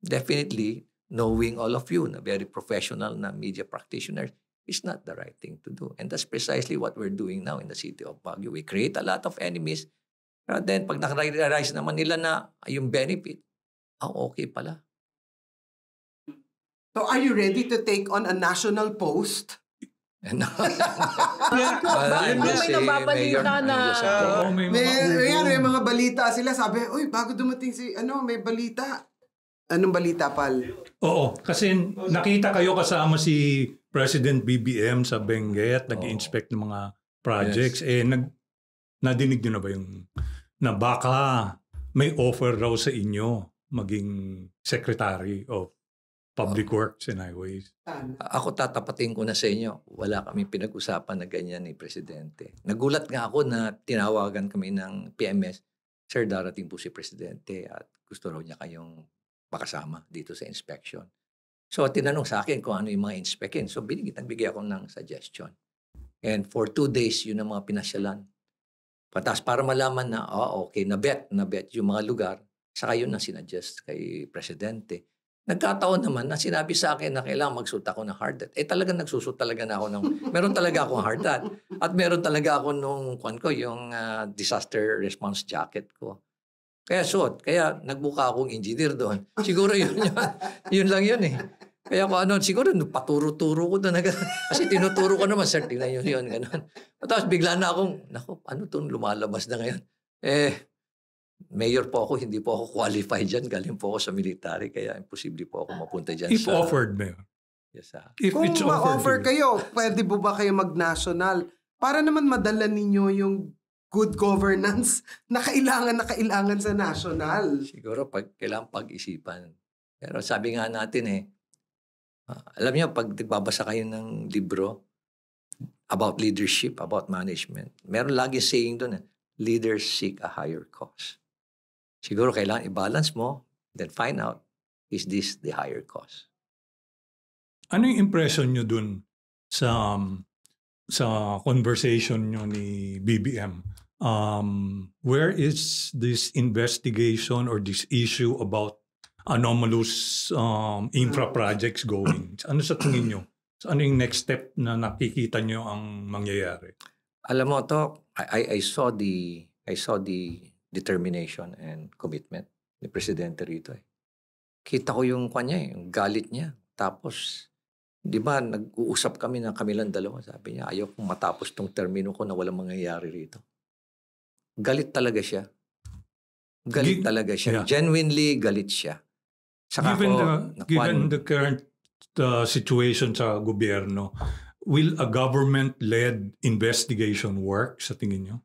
Definitely, knowing all of you na very professional na media practitioners is not the right thing to do. And that's precisely what we're doing now in the city of Baguio. We create a lot of enemies. But then, pag nakarealize naman nila na yung benefit, okay pala. So are you ready to take on a national post? May nababalita na. May mga balita sila. Sabi, bago dumating may balita. Anong balita, Pal? Oo, kasi nakita kayo kasama si President BBM sa Benguet, nag-inspect ng mga projects. Yes. Nadinig nyo na ba yung na baka may offer raw sa inyo maging Secretary of Public Works and Highways? Ako tatapatin ko na sa inyo, wala kami pinag-usapan na ganyan ni Presidente. Nagulat nga ako na tinawagan kami ng PMS, Sir, darating po si Presidente at gusto raw niya kayong makasama dito sa inspection. So, tinanong sa akin kung ano yung mga inspectin. So, nagbigay ako ng suggestion. And for 2 days, yun ang mga pinasyalan. Patas para malaman na, okay, nabet yung mga lugar. Saka yun ang sinuggest kay Presidente. Nagkataon naman na sinabi sa akin na kailangan magsuot ako ng hard hat. Talagang nagsusot talaga na ako meron talaga akong hard hat. At meron talaga ako yung disaster response jacket ko. Kaya kaya nagbuka akong engineer doon. Siguro yun lang yun Kaya siguro paturo-turo ko doon. Kasi tinuturo ko naman, sir, tingnan yun, gano'n. Tapos bigla na akong, ano itong lumalabas na ngayon? Mayor po ako, hindi po ako qualified dyan. Galing po ako sa military, kaya imposible po ako mapunta dyan. If offered, Mayor. Yes, If Kung it's ma-offer offered kayo, pwede po ba kayo mag-national? Para naman madala ninyo yung good governance na kailangan sa national. Siguro kailangan pag-isipan. Pero sabi nga natin alam niyo, pag nagbabasa kayo ng libro about leadership, about management, meron lagi saying doon, leaders seek a higher cause. Siguro kailangan i-balance mo, then find out, is this the higher cause? Ano yung impression nyo dun sa conversation nyo ni BBM? Where is this investigation or this issue about anomalous infra projects going? Ano sa tingin nyo? Ano yung next step na nakikita nyo ang mangyayari? Alam mo to, I saw the determination and commitment ni Presidente rito. Kita ko yung kanya, yung galit niya. Tapos, di ba, nag-uusap kami na kami lang dalawa. Sabi niya, ayaw kong matapos tong termino ko na walang mangyayari rito. Galit talaga siya. Galit talaga siya. Yeah. Genuinely galit siya. Saka given the current situation sa gobyerno, will a government-led investigation work sa tingin nyo?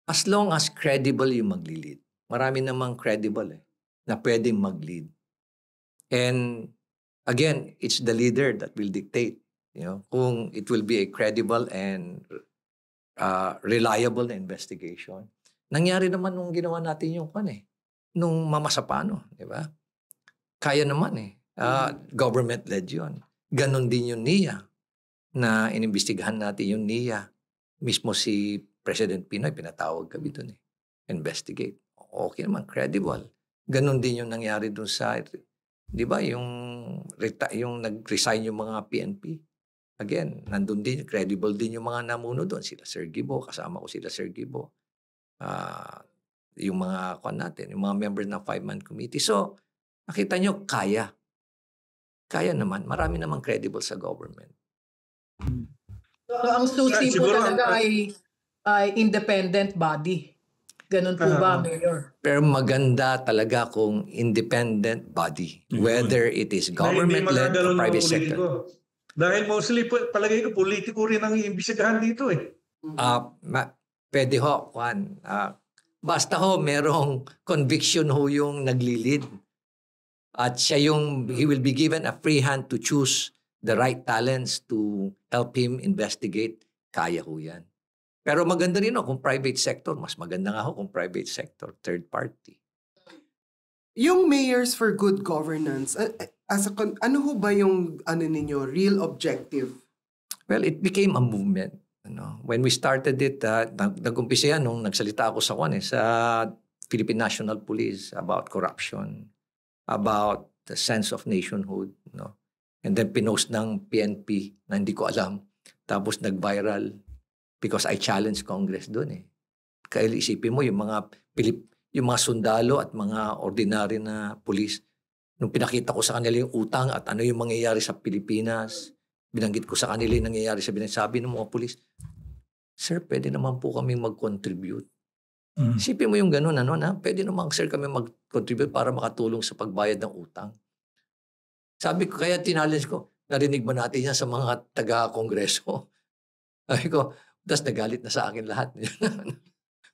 As long as credible yung maglilid. Marami namang credible na pwedeng mag-lead. And again, it's the leader that will dictate, kung it will be a credible and reliable na investigation. Nangyari naman nung ginawa natin yung nung Mama Sapano, di ba? Kaya naman government-led yun. Ganon din yung NIA na inimbestigahan natin yung NIA. Mismo si President Pinoy, pinatawag kami doon investigate. Okay naman, credible. Ganon din yung nangyari doon sa, di ba, yung nag-resign yung mga PNP. Again, nandun din, credible din yung mga namuno doon. Sila Sir Gibo, kasama ko sila Sir Gibo. Yung mga yung mga members ng 5-man committee. So, nakita nyo, kaya. Kaya naman. Marami namang credible sa government. So, ang susi po talaga ay independent body. Ganun po ba, Mayor? Pero maganda talaga kung independent body. Whether it is government-led or private sector. Dahil mostly, palagay ko, politiko rin ang iimbisigahan dito Pwede ho, Juan. Basta ho, merong conviction ho yung naglilid. At he will be given a free hand to choose the right talents to help him investigate. Kaya ho yan. Pero maganda rin kung private sector. Mas maganda nga kung private sector, third party. Yung Mayors for Good Governance, ano ho ba yung ninyo, real objective? Well, it became a movement. When we started it, nag-umpisa yan nung nagsalita ako sa Philippine National Police about corruption, about the sense of nationhood. And then pinost ng PNP na hindi ko alam. Tapos nag-viral. Because I challenged Congress doon Kaya isipin mo yung mga sundalo at mga ordinary na police, nung pinakita ko sa kanila yung utang at ano yung mangyayari sa Pilipinas, binanggit ko sa kanila yung nangyayari sa Pilipinas, sabi ng mga police, sir, pwede naman po kami mag-contribute. Isipin mo yung ganun, pwede naman, sir, kami mag-contribute para makatulong sa pagbayad ng utang. Sabi ko, kaya tinalens ko, narinig ba natin yan sa mga taga-kongreso? Sabi ko, tas nagalit na sa akin lahat.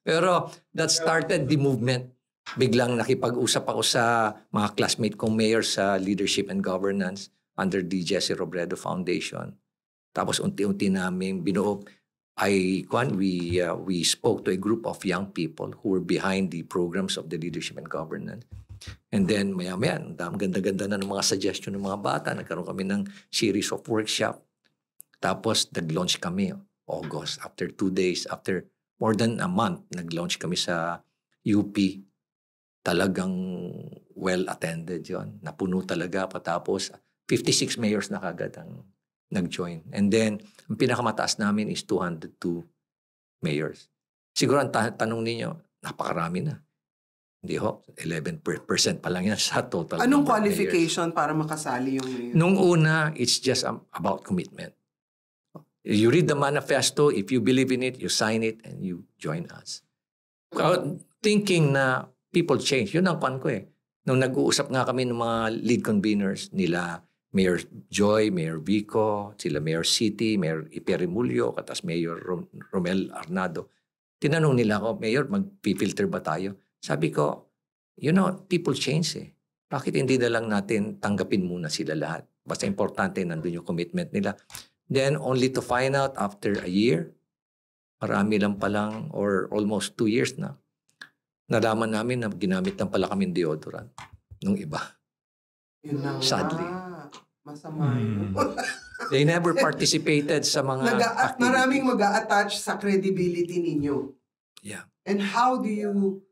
Pero that started the movement. Biglang nakipag-usap ako sa mga classmate kong mayor sa leadership and governance under the Jesse Robredo Foundation. Tapos unti-unti namin binuo. We spoke to a group of young people who were behind the programs of the leadership and governance. And then maya-maya, ganda-ganda na ng mga suggestion ng mga bata. Nagkaroon kami ng series of workshop. Tapos nag-launch kami August. After 2 days, after more than a month, nag-launch kami sa UP. Talagang well-attended yon. Napuno talaga. Patapos 56 mayors na kagad ang nag-join. And then, ang pinakamataas namin is 202 mayors. Siguro ang tanong ninyo, napakarami na. Hindi ho, 11% pa lang yan sa total. Anong qualification para makasali yung mayor? Nung una, it's just about commitment. You read the manifesto, if you believe in it, you sign it, and you join us. Thinking na people change, yun ang pan ko Nung nag-uusap nga kami ng mga lead conveners nila, Mayor Joy, Mayor Vico, sila Mayor City, Mayor Iperimulyo, katas Mayor Romel Arnado, Tinanong nila ako, Mayor, mag-filter ba tayo? Sabi ko, people change eh. Bakit hindi na lang natin tanggapin muna sila lahat? Basta importante, nandun yung commitment nila. Then, only to find out after a year, marami lang palang, or almost 2 years na, nalaman namin na ginamit lang pala kami deodorant nung iba. Yun na nga. Sadly. Masama yun. They never participated sa mga activities. Maraming mag-a-attach sa credibility ninyo. Yeah. And how do you...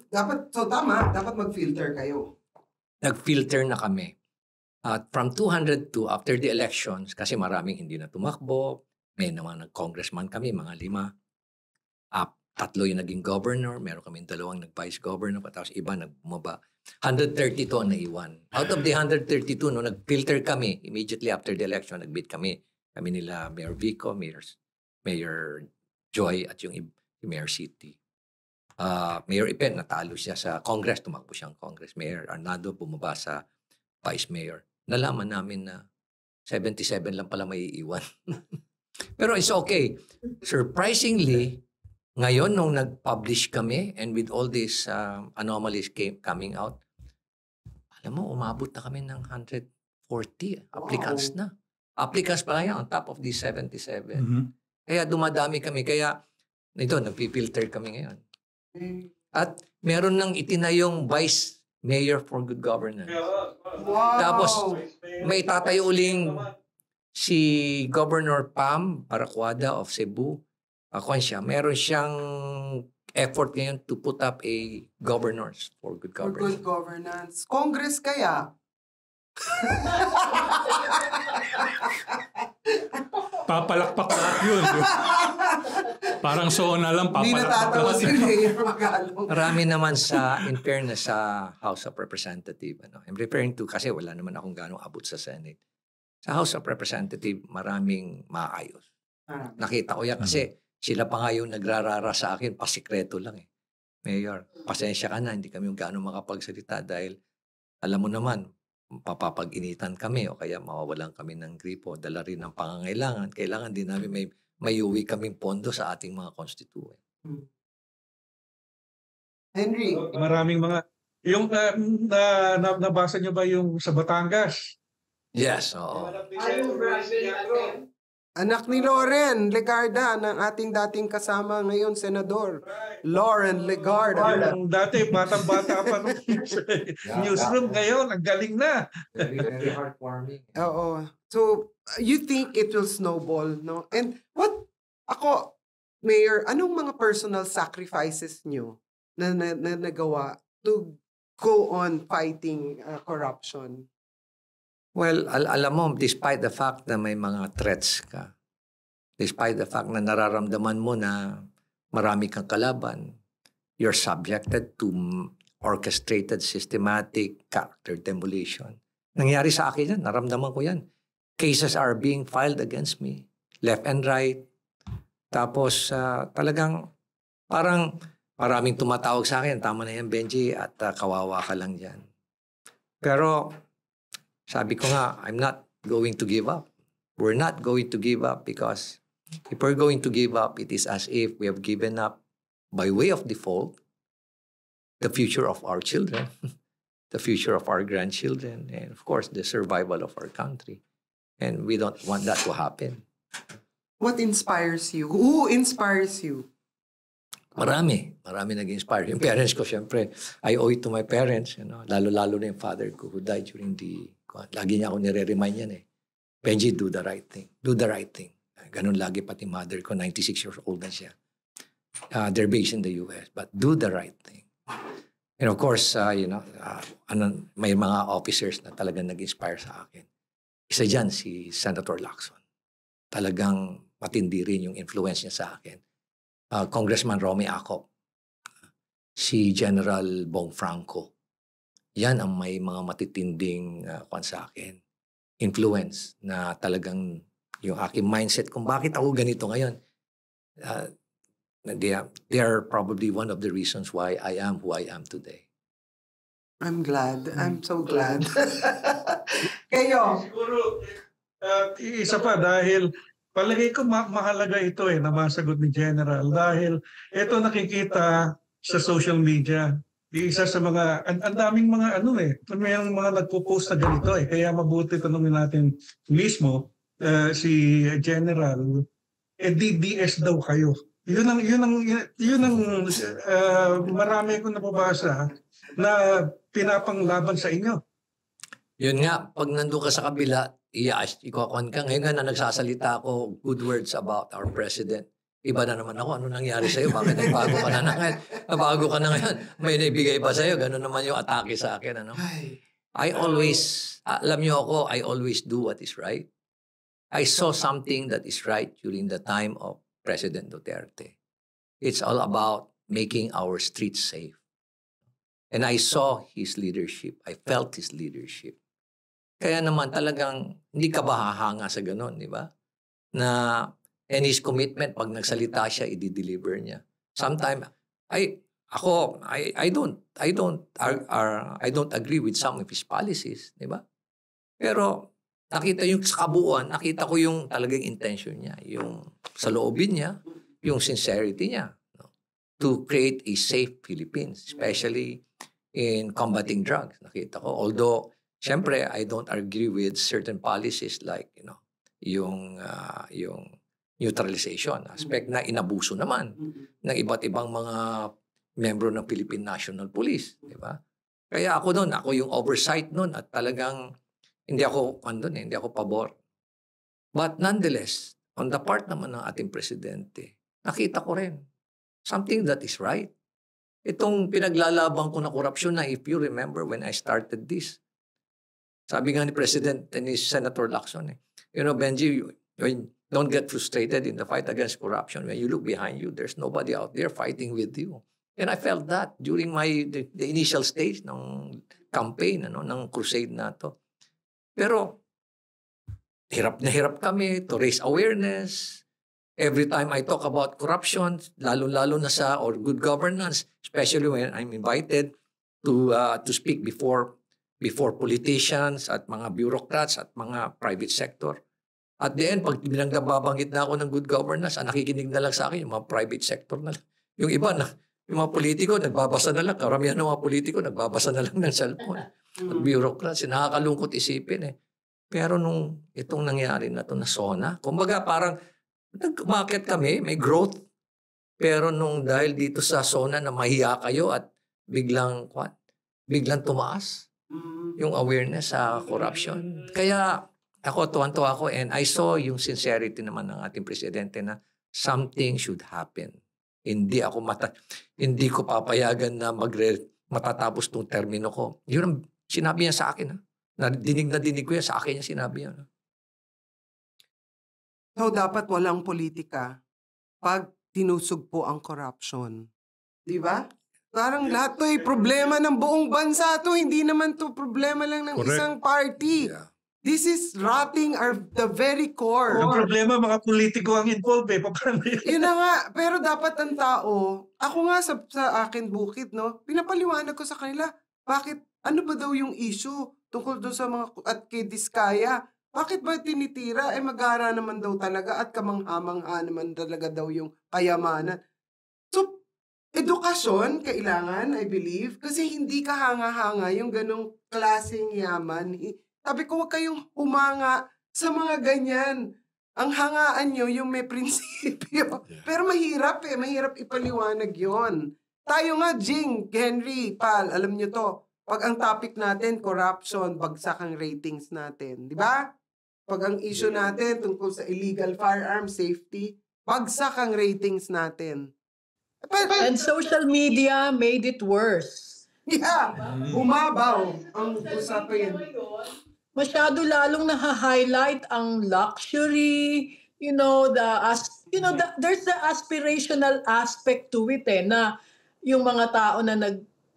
dapat mag-filter kayo. Nag-filter na kami. At from 202 after the elections, kasi maraming hindi na tumakbo, may naman nag-congressman kami, mga 5. 3 yung naging governor, meron kami 2 nag-vice governor, tapos iba nagbumaba. 132 ang naiwan. Out of the 132, no, nag-filter kami immediately after the election, nag-bid kami. Kami nila Mayor Vico, Mayor Joy, at yung Mayor City. Mayor Ipen, natalo siya sa Congress, tumakbo siyang Congress. Mayor Arnado, bumaba sa Vice Mayor. Nalaman namin na 77 lang pala may iiwan. Pero it's okay. Surprisingly, ngayon, nung nag-publish kami and with all these anomalies coming out, alam mo, umabot na kami ng 140 applicants na. Applicants pa ngayon on top of these 77. Kaya dumadami kami. Kaya, ito, nagpipilter kami ngayon. At meron nang itinayong Vice Mayor for Good Governance. Wow! Tapos, may tatayo uling si Governor Pam Paracuada of Cebu. Meron siyang effort ngayon to put up a governors for good For governance. good governance. Congress kaya? Papalakpak lahat yun. Parang na lang, Hindi papalakpak natatawa lahat. si Mayor Magalong. Marami naman in fairness sa House of Representatives. I'm referring to, kasi wala naman akong ganong abot sa Senate. Sa House of Representatives, maraming maayos. Nakita ko yan kasi sila pa nga yung nagrarara sa akin, pasikreto lang eh. Mayor, pasensya ka na, hindi kami yung gano'ng makapagsalita dahil alam mo naman, papapag-initan kami o kaya mawawalan kami ng gripo, dala rin ng pangangailangan. Kailangan din namin may uwi kaming pondo sa ating mga constituent. Henry. Maraming mga... Yung nabasa niyo ba yung sa Batangas? Yes, oo. Anak ni Loren Legarda, ng ating dating kasama ngayon, Senador. Loren Legarda. Yung dati, batang-bata pa nung newsroom, ngayon, ang galing na. Very heartwarming. Oo. So, you think it will snowball, no? And ako, Mayor, anong mga personal sacrifices nyo na nagawa to go on fighting corruption? Well, alam mo, despite the fact na may mga threats ka, despite the fact na nararamdaman mo na marami kang kalaban, you're subjected to orchestrated, systematic character demolition. Nangyari sa akin yan, naramdaman ko yan. Cases are being filed against me, left and right. Tapos talagang parang maraming tumatawag sa akin, tama na yan, Benji, at kawawa ka lang dyan. Pero sabi ko nga, I'm not going to give up. We're not going to give up because if we're going to give up, it is as if we have given up by way of default the future of our children, the future of our grandchildren, and of course, the survival of our country. And we don't want that to happen. What inspires you? Who inspires you? Marami nag-inspire. Yung parents ko, syempre, I owe it to my parents. Lalo-lalo na yung father ko who died during lagi niya ako nire-remind yan eh. Benji, do the right thing. Do the right thing. Ganun lagi pati mother ko, 96 years old na siya. They're based in the US, but do the right thing. And of course, may mga officers na talagang nag-inspire sa akin. Isa dyan, si Senator Lacson. Talagang matindi rin yung influence niya sa akin. Congressman Romy Acop. Si General Bong Franco. Yan ang may mga matitinding sa akin. Influence na talagang yung aking mindset kung bakit ako ganito ngayon. They are probably one of the reasons why I am who I am today. I'm glad. I'm so glad. Kayo? Siguro, isa pa dahil palagay ko mahalaga ito na masagot ni General dahil ito nakikita sa social media. Isa sa mga, ang daming mga may mga nagpo-post na ganito Kaya mabuti tanongin natin mismo si General, DDS daw kayo. Yun ang marami akong nababasa na pinapanglaban sa inyo. Yun nga, pag nandun ka sa kabila, ikukuhan ka. Ngayon nga na nagsasalita ako good words about our president. Iba na naman ako. Ano nangyari sa'yo? Bakit nagbago ka na ngayon? Nabago ka na ngayon. May naibigay pa sa'yo. Ganun naman yung atake sa akin. Ano? I always, alam niyo ako, I always do what is right. I saw something that is right during the time of President Duterte. It's all about making our streets safe. And I saw his leadership. I felt his leadership. Kaya naman talagang hindi ka ba hahanga sa ganun, di ba? And his commitment, pag nagsalita siya, i-deliver niya. Sometimes, I don't agree with some of his policies, di ba? Pero nakita yung sa kabuuan, nakita ko yung talagang intention niya, yung sa loobin niya, yung sincerity niya, no? To create a safe Philippines, especially in combating drugs. Nakita ko. Although, syempre, I don't agree with certain policies like, yung neutralization aspect na inabuso naman ng iba't ibang mga membro ng Philippine National Police, di ba? Kaya ako yung oversight noon at talagang hindi ako pabor. But nonetheless, on the part naman ng ating presidente, nakita ko rin something that is right. Itong pinaglalaban ko na korupsyon na, if you remember when I started this, sabi nga ni President and ni Senator Lacson, Benji, don't get frustrated in the fight against corruption. When you look behind you, there's nobody out there fighting with you. And I felt that during the initial stage ng campaign, ng crusade na to. Pero, hirap na hirap kami to raise awareness. Every time I talk about corruption, lalo-lalo na or good governance, especially when I'm invited to speak before politicians at mga bureaucrats at mga private sector. At the end, pag binanggabanggit na ako ng good governance, ang nakikinig na lang sa akin, yung mga private sector na lang. Yung iba, yung mga politiko, nagbabasa na lang. Karamihan ng mga politiko, nagbabasa na lang ng cellphone. At bureaucrats, nakakalungkot isipin Pero nung itong nangyari na to na SONA, kumbaga parang nag-market kami, may growth. Pero nung dahil dito sa SONA na mahiya kayo at biglang tumaas yung awareness sa corruption. Kaya ako, tuwan-tuwa ako, and I saw yung sincerity naman ng ating presidente na something should happen. Hindi ko papayagan na matatapos tong termino ko. Yun ang sinabi niya sa akin. Dinig ko yan, sa akin niya sinabi yan. So, dapat walang politika pag tinusog po ang corruption. Di ba? Parang lahat to problema ng buong bansa to. Hindi naman to problema lang ng isang party. Yeah. This is rotting the very core. Ang problema, mga politiko ang involved Yun na nga. Pero dapat ang tao, ako nga sa akin bukid, pinapaliwanag ko sa kanila, bakit, ano ba daw yung issue tungkol doon sa mga, at kay Diskaya? Bakit ba tinitira? Magara naman daw talaga at kamangha-mangha naman talaga daw yung kayamanan. So, edukasyon, kailangan, I believe, kasi hindi ka hanga-hanga yung ganong klaseng yaman. Sabi ko, huwag kayong humanga sa mga ganyan. Ang hangaan nyo yung may prinsipyo. Yeah. Pero mahirap mahirap ipaliwanag yon. Tayo nga, Jing, Henry, Pal, alam nyo to, pag ang topic natin, corruption, bagsak ang ratings natin. Di ba? Pag ang issue natin tungkol sa illegal firearm safety, bagsak ang ratings natin. And social media made it worse. Yeah, umabaw ang usapan. Masyado lalong naha-highlight ang luxury, there's the aspirational aspect to it na yung mga tao na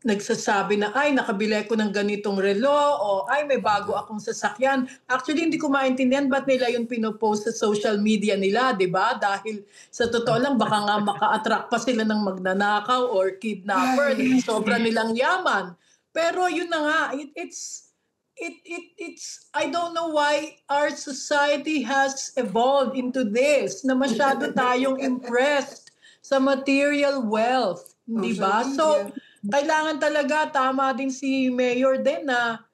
nagsasabi na, ay, nakabili ko ng ganitong relo, o ay, may bago akong sasakyan. Actually, hindi ko maintindihan ba't nila yung pinopost sa social media nila, di ba? Dahil sa totoo lang, baka nga maka-attract pa sila ng magnanakaw or kidnapper, sobra nilang yaman. Pero yun na nga, it's I don't know why our society has evolved into this na masyado tayong impressed sa material wealth, di ba? Social So media. kailangan talaga, tama din si Mayor din na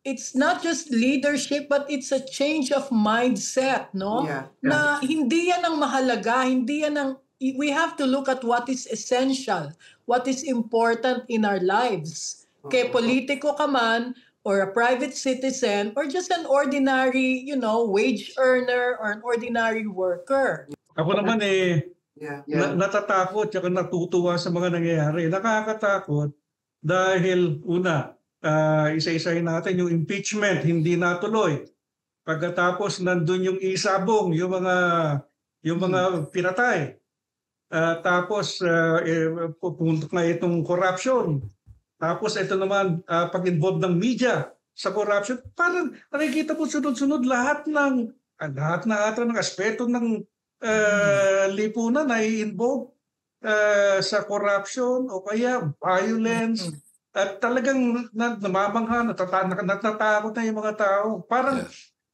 it's not just leadership but it's a change of mindset, no? Yeah. Na hindi yan ang mahalaga, hindi yan ang we have to look at what is essential, what is important in our lives. Kaya politiko ka man, or a private citizen, or just an ordinary, wage earner or an ordinary worker. Ako naman Yeah. natatakot at natutuwa sa mga nangyayari. Nakakatakot dahil una, isa-isahin natin yung impeachment, hindi natuloy. Pagkatapos nandun yung isabong, yung mga pinatay. Tapos pupunta na itong corruption. Tapos ito naman, pag-involve ng media sa corruption, parang nakikita po sunod-sunod lahat na ata ng aspeto ng lipunan ay involved sa corruption o kaya violence. At talagang namamangha, natatakot na yung mga tao. Parang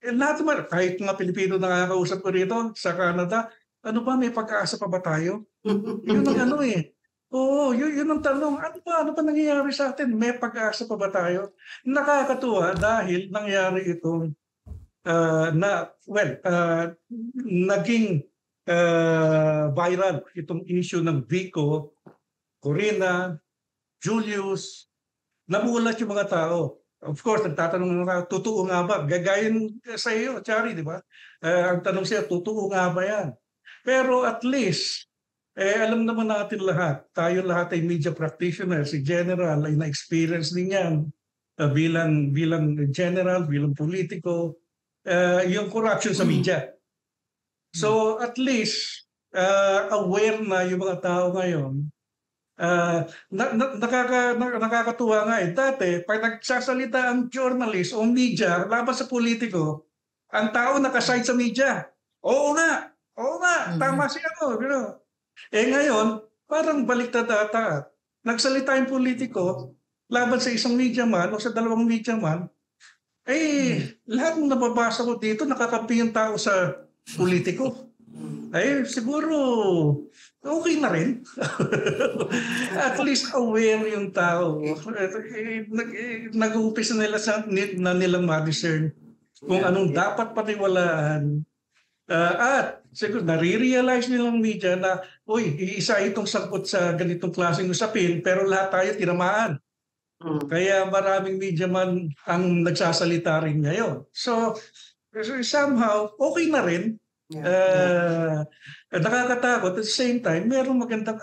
lahat naman, kahit mga Pilipino na nakakausap ko rito sa Canada, ano ba, may pag-asa pa ba tayo? Yun ang Oo, yun ang tanong. Ano ba nangyayari sa atin? May pag-asa pa ba tayo? Nakakatuwa dahil nangyari itong naging viral itong issue ng Vico, Corina, Julius. Namulat yung mga tao. Of course, nagtatanong ng tao, totoo nga ba? Gagayin sa iyo, Chari, di ba? Ang tanong siya, totoo nga ba yan? Pero at least, alam naman natin lahat, tayo lahat ay media practitioner, si General ay na-experience din yan bilang general, bilang politiko, yung corruption sa media. So at least, aware na yung mga tao ngayon. Nakakatuwa nga dati, pag nagsasalita ang journalist o media laban sa politiko, ang tao nakaside sa media. Oo nga, tama siya ako. Ngayon, parang baliktad ata. Nagsalita yung politiko laban sa isang media man o sa dalawang media man, lahat ng nababasa ko dito, nakakampi yung tao sa politiko. Siguro, okay na rin. At least aware yung tao. Nag-uumpisa nila na nilang ma-discern kung anong dapat paniwalaan. At siguro nare-realize nilang media na, isa itong sangkot sa ganitong klaseng usapin, pero lahat tayo tinamaan. Kaya maraming media man ang nagsasalita rin ngayon. So somehow, okay na rin. Nakakatakot. At the same time, meron magandang,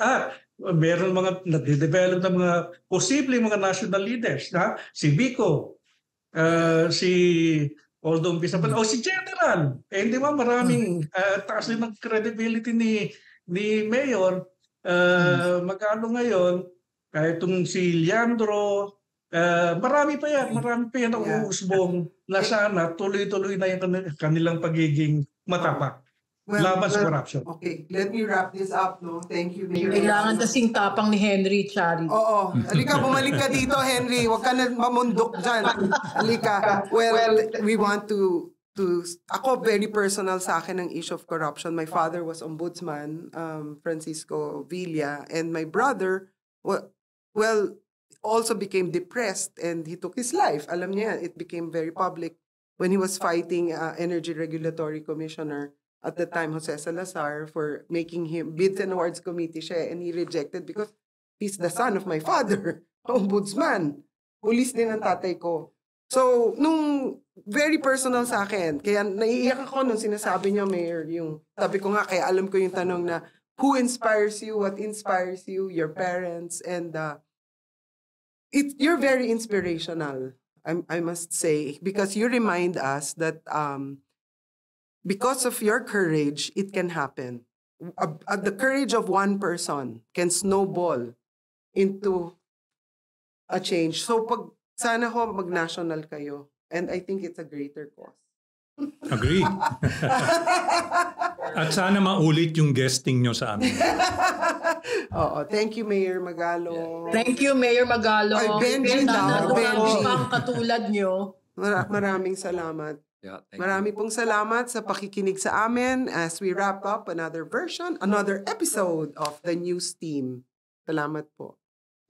meron mga nade-develop na mga posibleng mga national leaders. Si Vico, si although umpisa pa, si General. Di ba maraming taas din ng credibility ni Mayor. Magkano ngayon, kahit itong si Leandro, marami pa yan na uusbong na sana tuloy-tuloy na yung kanilang pagiging matapak. Laban sa corruption. Okay, let me wrap this up, no? Thank you, Mayor. Kailangan kasing tapang ni Henry, Chari. Oo. Halika, bumalik ka dito, Henry. Huwag ka na mamundok dyan. Halika. Well, we want to ako, very personal sa akin ang issue of corruption. My father was ombudsman, Francisco Villa, and my brother, also became depressed and he took his life. Alam niya, it became very public when he was fighting Energy Regulatory Commissioner at the time, Jose Salazar, for making him Bids and Awards Committee siya, and he rejected because he's the son of my father, ombudsman. Pulis din ang tatay ko. So, nung very personal sa akin, kaya naiiyak ako nung sinasabi niya, Mayor, yung sabi ko nga, kaya alam ko yung tanong na, who inspires you, what inspires you, your parents, and you're very inspirational, I must say, because you remind us that because of your courage, it can happen. The courage of one person can snowball into a change. So sana ho mag-national kayo. And I think it's a greater cause. Agree. At sana maulit yung guesting nyo sa amin. Oo. Thank you, Mayor Magalo. Thank you, Mayor Magalo. Ay, Benji daw. Benji. Ang katulad nyo. Maraming salamat. Yeah, thank Marami you. pong salamat sa pakikinig sa amin as we wrap up another episode of the News Team. Salamat po.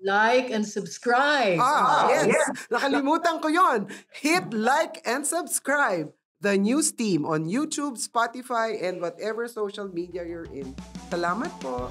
Like and subscribe. Yes. Nakalimutan ko yon. Hit like and subscribe. The News Team on YouTube, Spotify, and whatever social media you're in. Salamat po.